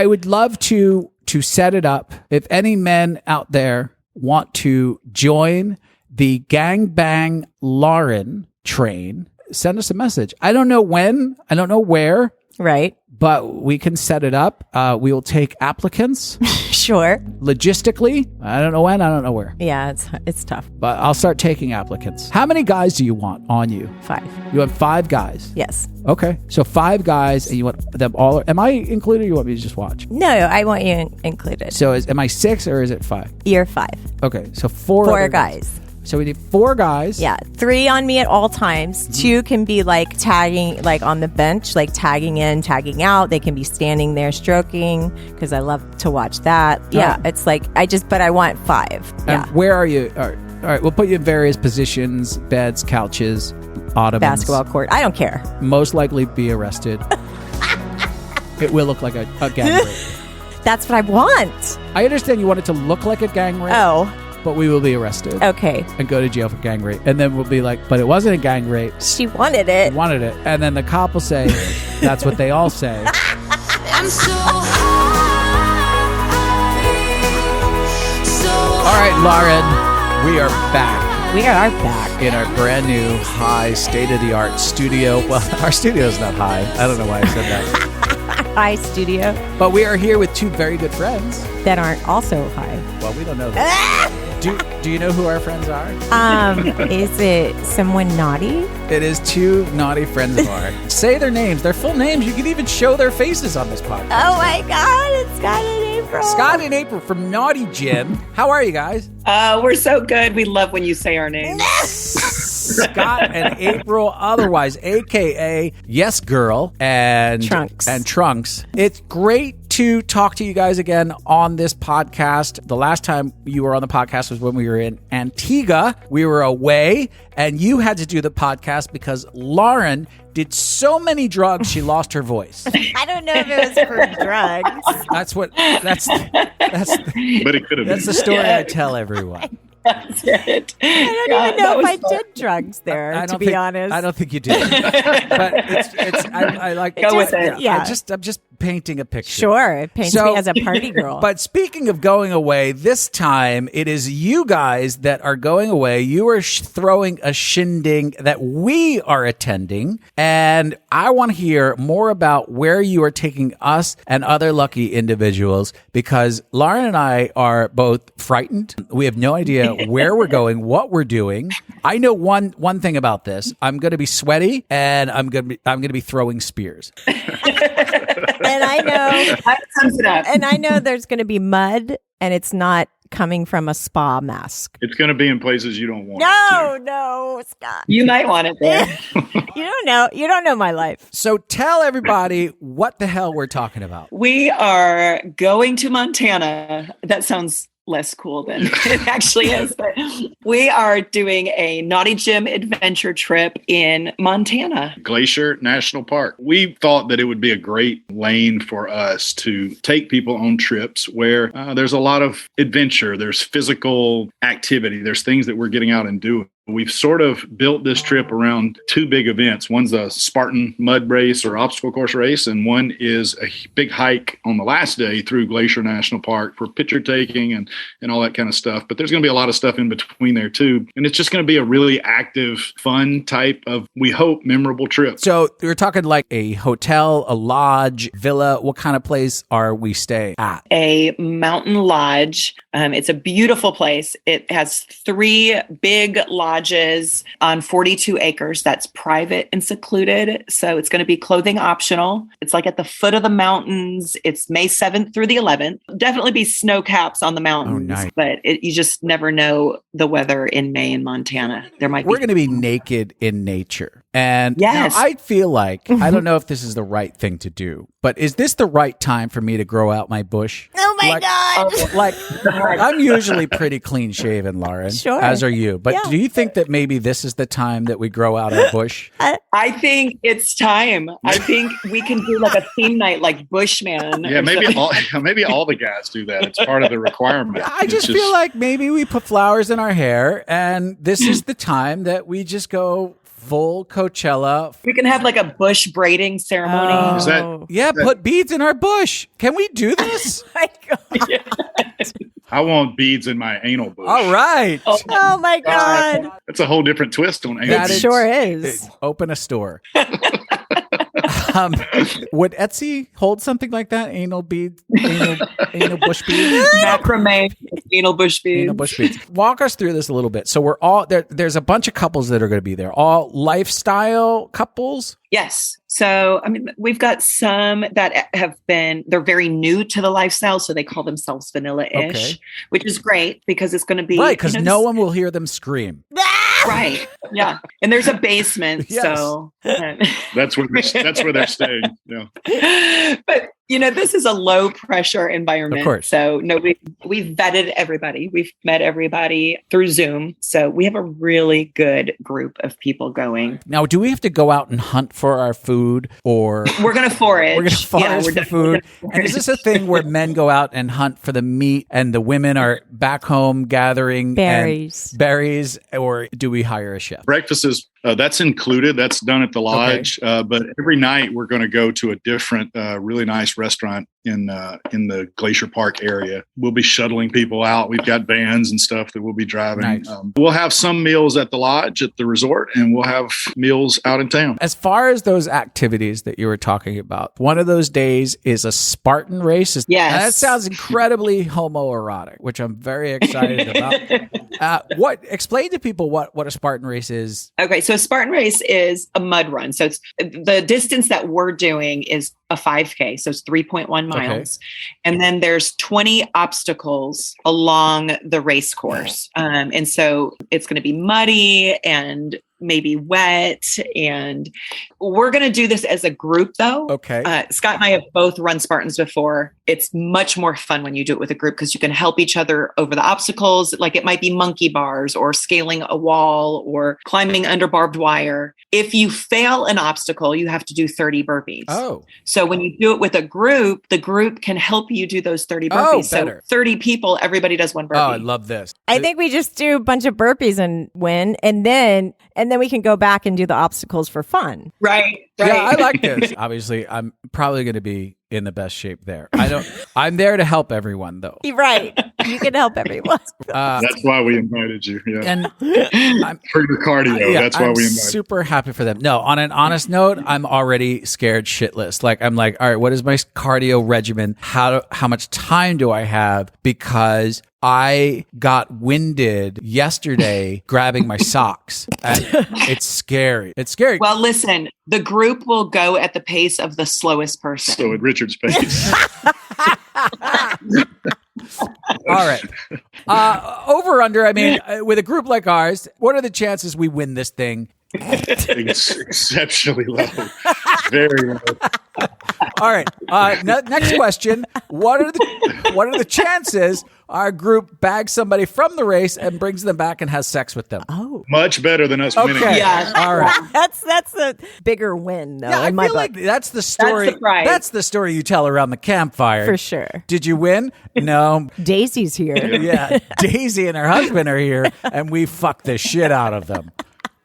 would love to set it up. If any men out there want to join the gangbang Lauren train, send us a message. I don't know when. I don't know where. Right. But we can set it up. We will take applicants. Sure. Logistically, I don't know when, I don't know where. Yeah, it's tough. But I'll start taking applicants. How many guys do you want on you? 5. You want 5 guys? Yes. Okay. So 5 guys, and you want them all. Am I included, or you want me to just watch? No, I want you included. So am I 6 or is it 5? You're 5. Okay. So 4 4 guys. So we need 4 guys. Yeah, 3 on me at all times. 2 can be like tagging, like on the bench, like tagging in, tagging out. They can be standing there stroking because I love to watch that. Yeah, it's like but I want 5. Yeah. And where are you? All right. We'll put you in various positions: beds, couches, ottomans. Basketball court. I don't care. Most likely be arrested. It will look like a gang rape. That's what I want. I understand you want it to look like a gang rape. Oh. But we will be arrested. Okay. And go to jail for gang rape. And then we'll be like, but it wasn't a gang rape. She wanted it. Wanted it. And then the cop will say, that's what they all say. I'm so All right, Lauren, we are back. We are back. In our brand new, high, state-of-the-art studio. Well, our studio's not high. I don't know why I said that. High studio. But we are here with 2 very good friends. That aren't also high. Well, we don't know that. Do you know who our friends are? Is it someone naughty? It is 2 naughty friends of ours. Say their names, their full names. You can even show their faces on this podcast. Oh my God, it's Scott and April. Scott and April from Naughty Gym. How are you guys? We're so good. We love when you say our names. Scott and April, otherwise AKA Yes Girl and Trunks. It's great to talk to you guys again on this podcast. The last time you were on the podcast was when we were in Antigua. We were away, and you had to do the podcast because Lauren did so many drugs she lost her voice. I don't know if it was for drugs. That's But it could have been. That's the story I tell everyone. That's it. I don't even know if I did drugs there, to be honest. I don't think you did. But I like go with it. Yeah. I'm just painting a picture. Sure, it paints me as a party girl. But speaking of going away, this time it is you guys that are going away. You are throwing a shindig that we are attending, and I want to hear more about where you are taking us and other lucky individuals, because Lauren and I are both frightened. We have no idea where we're going, what we're doing. I know one thing about this. I'm going to be sweaty, and I'm going to be throwing spears. And I know That sums it up. And I know there's going to be mud, and it's not coming from a spa mask. It's going to be in places you don't want No, Scott. You might want it there. You don't know. You don't know my life. So tell everybody what the hell we're talking about. We are going to Montana. That sounds less cool than it actually is, but we are doing a Naughty Gym adventure trip in Montana. to. Glacier National Park. We thought that it would be a great lane for us to take people on trips where there's a lot of adventure, there's physical activity, there's things that we're getting out and doing. We've sort of built this trip around two big events. One's a Spartan mud race or obstacle course race, and one is a big hike on the last day through Glacier National Park for picture taking and all that kind of stuff. But there's going to be a lot of stuff in between there too. And it's just going to be a really active, fun type of, we hope, memorable trip. So we're talking like a hotel, a lodge, villa. What kind of place are we staying at? A mountain lodge. It's a beautiful place. It has 3 big lodges on 42 acres. That's private and secluded. So it's going to be clothing optional. It's like at the foot of the mountains. It's May 7th through the 11th. Definitely be snow caps on the mountains, nice. but you just never know the weather in May in Montana. There might We're be. going to be naked in nature. And Yes. now I feel like, I don't know if this is the right thing to do, but is this the right time for me to grow out my bush? Oh my Like- God. Like, I'm usually pretty clean shaven, Lauren, Sure. as are you. But Yeah. do you think that maybe this is the time that we grow out our bush? I think it's time. I think we can do like a theme night like Bushman. Yeah, or maybe something. maybe all the guys do that. It's part of the requirement. I It's just feel like maybe we put flowers in our hair, and this is the time that we just go full Coachella. We can have like a bush braiding ceremony. Is that- Yeah, put beads in our bush. Can we do this? my God. I want beads in my anal bush. All right. Oh my God. That's a whole different twist on anal That It beads. sure is. Open a store. Would Etsy hold something like that? Anal bush beads? Macrame, anal bush beads. Anal bush beads. Walk us through this a little bit. So we're all there. There's a bunch of couples that are going to be there. All lifestyle couples. Yes. So, I mean, we've got some that they're very new to the lifestyle. So they call themselves vanilla-ish, Okay. which is great because it's going to be. Right, because you know, no one will hear them scream. Right. Yeah. And there's a basement. Yes. So. That's where they're staying. Yeah. But this is a low pressure environment. Of course. So no, we've vetted everybody. We've met everybody through Zoom. So we have a really good group of people going. Now, do we have to go out and hunt for our food, or We're going to forage. we're going to forage for definitely food? gonna And is this a forage. thing where men go out and hunt for the meat, and the women are back home gathering and berries, or do we hire a chef? Breakfast is that's included. That's done at the lodge. But every night we're going to go to a different, really nice restaurant in the Glacier Park area. We'll be shuttling people out. We've got vans and stuff that we'll be driving. Nice. We'll have some meals at the lodge at the resort, and we'll have meals out in town. As far as those activities that you were talking about, one of those days is a Spartan race. Yes. And that sounds incredibly homoerotic, which I'm very excited about. Explain to people what a Spartan race is. Okay, so a Spartan race is a mud run. So it's the distance that we're doing is a 5K. So it's 3.1 miles. And then there's 20 obstacles along the race course. And so it's going to be muddy and maybe wet. And we're going to do this as a group though. Okay. Scott and I have both run Spartans before. It's much more fun when you do it with a group because you can help each other over the obstacles. Like it might be monkey bars or scaling a wall or climbing under barbed wire. If you fail an obstacle, you have to do 30 burpees. Oh. So when you do it with a group, the group can help you do those 30 burpees. Oh, so better. 30 people, everybody does one burpee. Oh, I love this. I think we just do a bunch of burpees and win, and then we can go back and do the obstacles for fun. Right. Yeah, I like this. Obviously, I'm probably going to be in the best shape there. I'm there to help everyone though. You're right. You can help everyone. That's why we invited you. Yeah. And I'm For your cardio. Yeah, That's why I'm we invited you. super happy for them. No, on an honest note, I'm already scared shitless. Like I'm like, all right, what is my cardio regimen? How much time do I have? Because I got winded yesterday grabbing my socks. And it's scary. It's scary. Well, listen, the group group will go at the pace of the slowest person. So at Richard's pace. All right. Over under, I mean, with a group like ours, what are the chances we win this thing? It's exceptionally low. Very low. All right. Next question. What are the chances our group bags somebody from the race and brings them back and has sex with them? Oh, Much better than us winning. Okay. Yeah. All right. that's a bigger win, though. Yeah, I in my feel book, like that's the story. That's the prize. That's the story you tell around the campfire. for sure. Did you win? No. Daisy's here. Yeah. Daisy and her husband are here, and we fucked the shit out of them.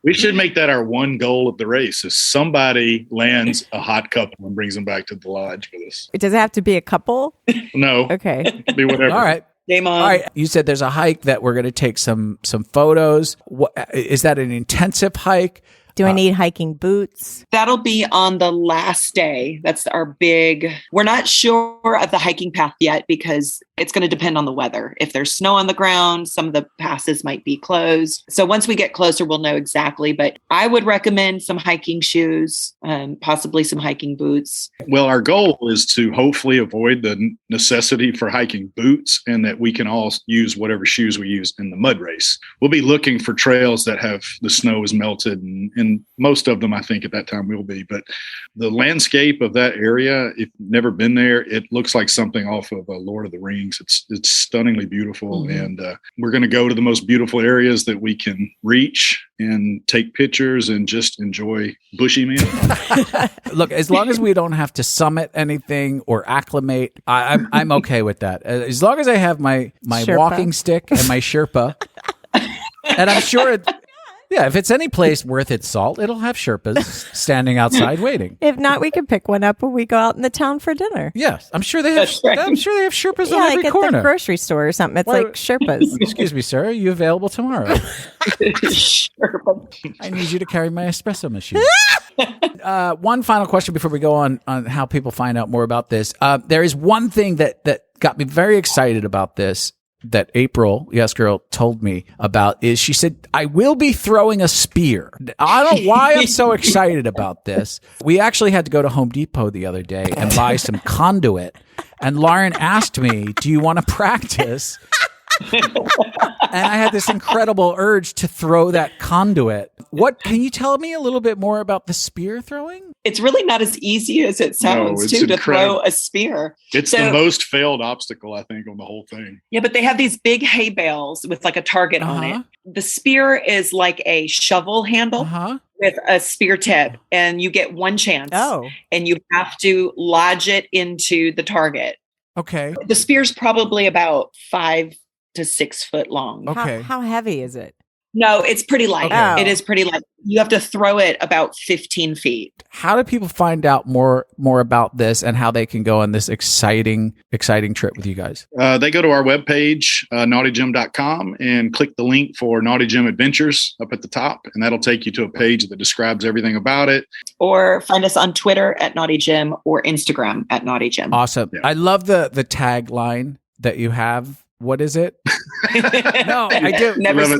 We should make that our one goal of the race is somebody lands a hot couple and brings them back to the lodge with us. Does it have to be a couple? No. Okay. It could be whatever. All right. Game on. All right. You said there's a hike that we're going to take some photos. What, is that an intensive hike? Do I need hiking boots? That'll be on the last day. That's our big, we're not sure of the hiking path yet because it's going to depend on the weather. If there's snow on the ground, some of the passes might be closed. So once we get closer, we'll know exactly. But I would recommend some hiking shoes, possibly some hiking boots. Well, our goal is to hopefully avoid the necessity for hiking boots and that we can all use whatever shoes we use in the mud race. We'll be looking for trails that have the snow is melted and most of them, I think at that time will be. But the landscape of that area, if you've never been there, it looks like something off of Lord of the Rings. It's stunningly beautiful. And we're going to go to the most beautiful areas that we can reach and take pictures and just enjoy bushy man. Look, as long as we don't have to summit anything or acclimate, I'm okay with that. As long as I have my Sherpa. walking stick and my Sherpa, and I'm sure yeah, if it's any place worth its salt, it'll have Sherpas standing outside waiting. If not, we can pick one up when we go out in the town for dinner. Yes, I'm sure they have. That's right. I'm sure they have Sherpas Yeah, on like every at the corner. grocery store or something. It's Why- like Sherpas. Excuse me, sir. Are you available tomorrow? Sure. I need you to carry my espresso machine. One final question before we go on how people find out more about this. There is one thing that got me very excited about this that April, Yes Girl, told me about is she said, I will be throwing a spear. I don't know why I'm so excited about this. We actually had to go to Home Depot the other day and buy some conduit. And Lauren asked me, do you want to practice? And I had this incredible urge to throw that conduit. What can you tell me a little bit more about the spear throwing? It's really not as easy as it sounds, it's too, to incredible. throw a spear. It's the most failed obstacle, I think, on the whole thing. Yeah, but they have these big hay bales with like a target on it. The spear is like a shovel handle with a spear tip, and you get one chance. Oh. And you have to lodge it into the target. Okay. The spear's probably about 5 to 6 foot long. Okay. How heavy is it? No, it's pretty light. Okay. It is pretty light. You have to throw it about 15 feet. How do people find out more about this and how they can go on this exciting trip with you guys? They go to our webpage, naughtygym.com, and click the link for Naughty Gym Adventures up at the top. And that'll take you to a page that describes everything about it. Or find us on Twitter at Naughty Gym or Instagram at Naughty Gym. Awesome. Yeah. I love the tagline that you have. What is it? No, I do. Never Love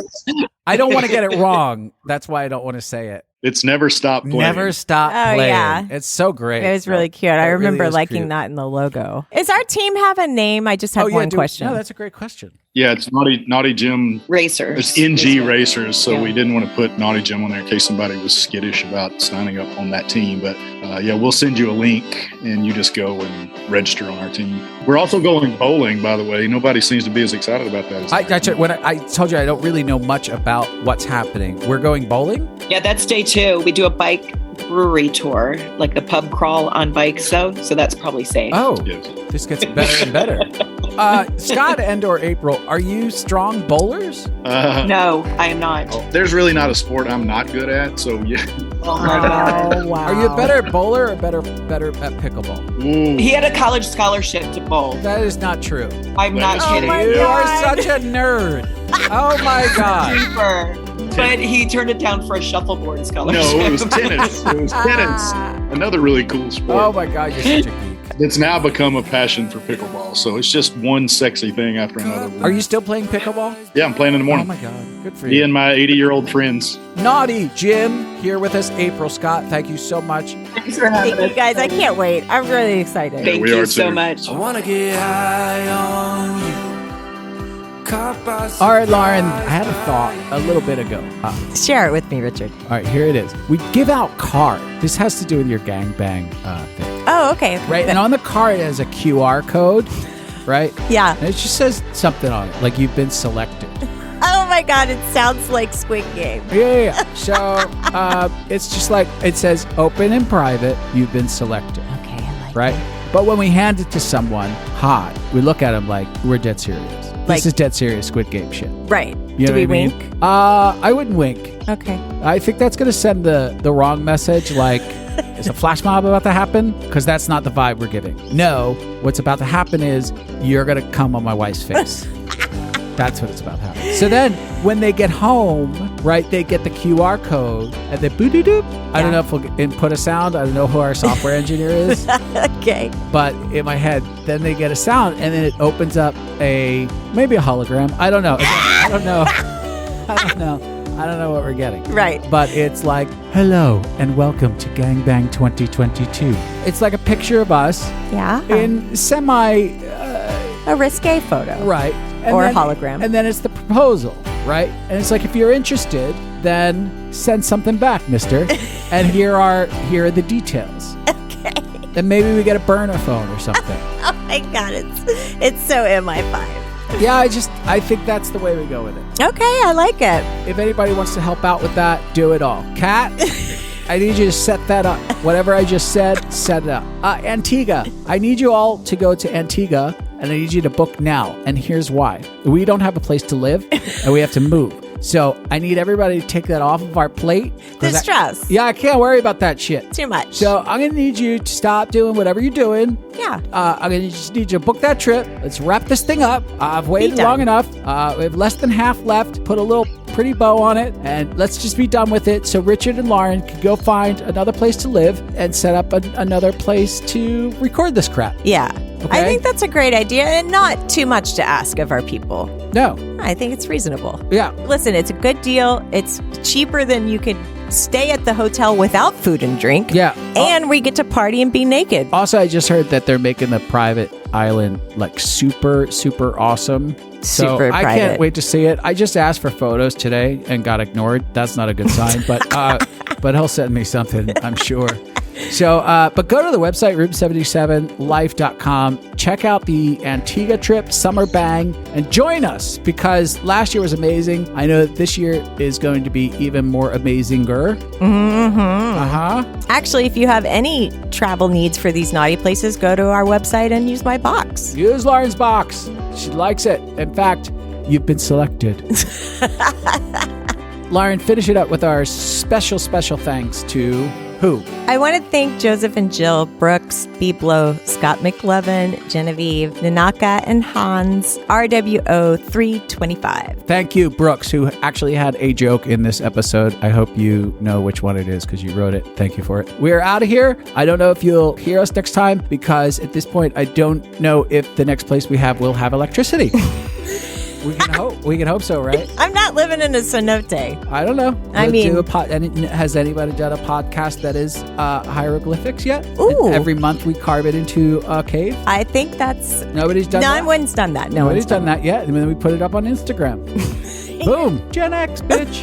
I don't want to get it wrong. That's why I don't want to say it. It's never stop playing. Never stop Oh, playing. yeah. It's so great. It was really cute. It I really remember is liking cute. that in the logo. Does our team have a name? I just have one question. No, that's a great question. Yeah, it's Naughty Gym. Racers. It's NG Racers, so Yeah. we didn't want to put Naughty Gym on there in case somebody was skittish about signing up on that team. But yeah, we'll send you a link and you just go and register on our team. We're also going bowling, by the way. Nobody seems to be as excited about that as When I told you I don't really know much about what's happening. We're going bowling? Yeah, that's day 2. We do a bike brewery tour, like the pub crawl on bikes. So that's probably safe. Oh, Yes. this gets better and better. Scott and or April, are you strong bowlers? No, I am not. There's really not a sport I'm not good at. So yeah. Oh my God. Oh, wow. Are you a better bowler or better at pickleball? Ooh. He had a college scholarship to bowl. That is not true. I'm not That is kidding. my You God. are such a nerd. Oh my God. Super. But he turned it down for a shuffleboard scholarship. No, it was tennis. It was tennis. Another really cool sport. Oh my God, you're such a geek. It's now become a passion for pickleball. So it's just one sexy thing after another. Are you still playing pickleball? Yeah, I'm playing in the Oh morning. my God. Good for Me you. and my 80-year-old friends. Naughty Jim here with us. April Scott, thank you so much. Thanks for having Thank you guys. I can't wait. I'm really excited. Thank we you are so too. much. I wanna get high on you. Caught by All right, Lauren, I had a thought a little bit ago. Share it with me, Richard. All right, here it is. We give out cards. This has to do with your gangbang thing, Oh, okay. right? And on the card it has a QR code, right? Yeah. And it just says something on it, like you've been selected. Oh my God, it sounds like Squid Game. Yeah. So it's just like it says open and private, you've been selected, Okay, I like right? But when we hand it to someone hot, we look at them like we're dead serious. Like- This is dead serious Squid Game shit. Right. You know Do we what I mean? wink? I wouldn't wink. Okay. I think that's going to send the wrong message, like, is a flash mob about to happen? Because that's not the vibe we're giving. No, what's about to happen is you're going to come on my wife's face. That's what it's about to happen. So then when they get home, right, they get the QR code and they boop-de-doop. I don't know if we'll input a sound. I don't know who our software engineer is. Okay. But in my head, then they get a sound and then it opens up maybe a hologram. I don't know. I don't know. I don't know what we're getting. Right. But it's like, hello and welcome to Gangbang 2022. It's like a picture of us Yeah. in semi, A risque photo. right. Or a hologram. And then it's the proposal, right? And it's like, if you're interested, then send something back, mister. And here are the details. Okay. Then maybe we get a burner phone or something. Oh my God, it's so MI5. Yeah, I think that's the way we go with it. Okay, I like it. If anybody wants to help out with that, do it all. Kat, I need you to set that up. Whatever I just said, set it up. Antigua. I need you all to go to Antigua, and I need you to book now. And here's why. We don't have a place to live, and we have to move. So I need everybody to take that off of our plate. The stress. Yeah, I can't worry about that shit. Too much. So I'm going to need you to stop doing whatever you're doing. Yeah. I'm going to just need you to book that trip. Let's wrap this thing up. I've waited done. long enough. We have less than half left. Put a little pretty bow on it, and let's just be done with it so Richard and Lauren can go find another place to live and set up another place to record this crap. Yeah. Okay. I think that's a great idea and not too much to ask of our people. No. I think it's reasonable. Yeah. Listen, it's a good deal. It's cheaper than you could stay at the hotel without food and drink. Yeah. And we get to party and be naked. Also, I just heard that they're making the private island like super, super awesome. So Super I private. can't wait to see it. I just asked for photos today and got ignored. That's not a good sign, but he'll send me something, I'm sure. So, but go to the website, room77life.com. Check out the Antigua trip, Summer Bang, and join us because last year was amazing. I know that this year is going to be even more amazinger. Actually, if you have any travel needs for these naughty places, go to our website and use my box. Use Lauren's box. She likes it. In fact, you've been selected. Lauren, finish it up with our special thanks to who? I want to thank Joseph and Jill, Brooks, Biblo, Scott McLevin, Genevieve, Nanaka, and Hans, RWO 325. Thank you, Brooks, who actually had a joke in this episode. I hope you know which one it is because you wrote it. Thank you for it. We're out of here. I don't know if you'll hear us next time because at this point, I don't know if the next place we have will have electricity. We can hope. We can hope so, right? I'm not living in a cenote. I don't know. I We'll mean- do has anybody done a podcast that is hieroglyphics yet? Ooh. And every month we carve it into a cave. I think that's... Nobody's done that. No one's done that. No Nobody's one's done that yet. And then we put it up on Instagram. Boom. Gen X, bitch.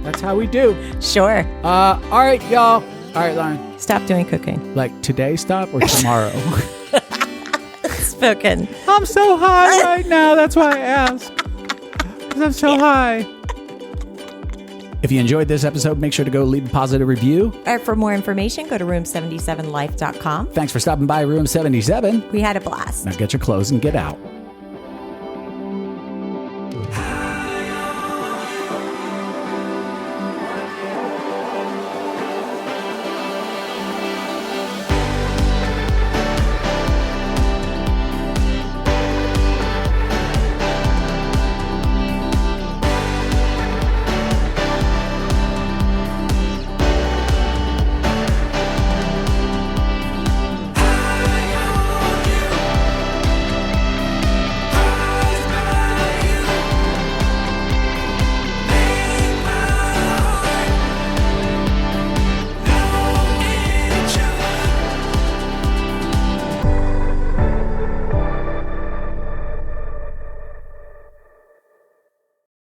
That's how we do. Sure. All right, y'all. All right, Lauren. Stop doing cooking. Like today stop or tomorrow? Spoken. I'm so high right now. That's why I ask. Because I'm so high. If you enjoyed this episode, make sure to go leave a positive review. Or for more information, go to room77life.com. Thanks for stopping by Room 77. We had a blast. Now get your clothes and get out.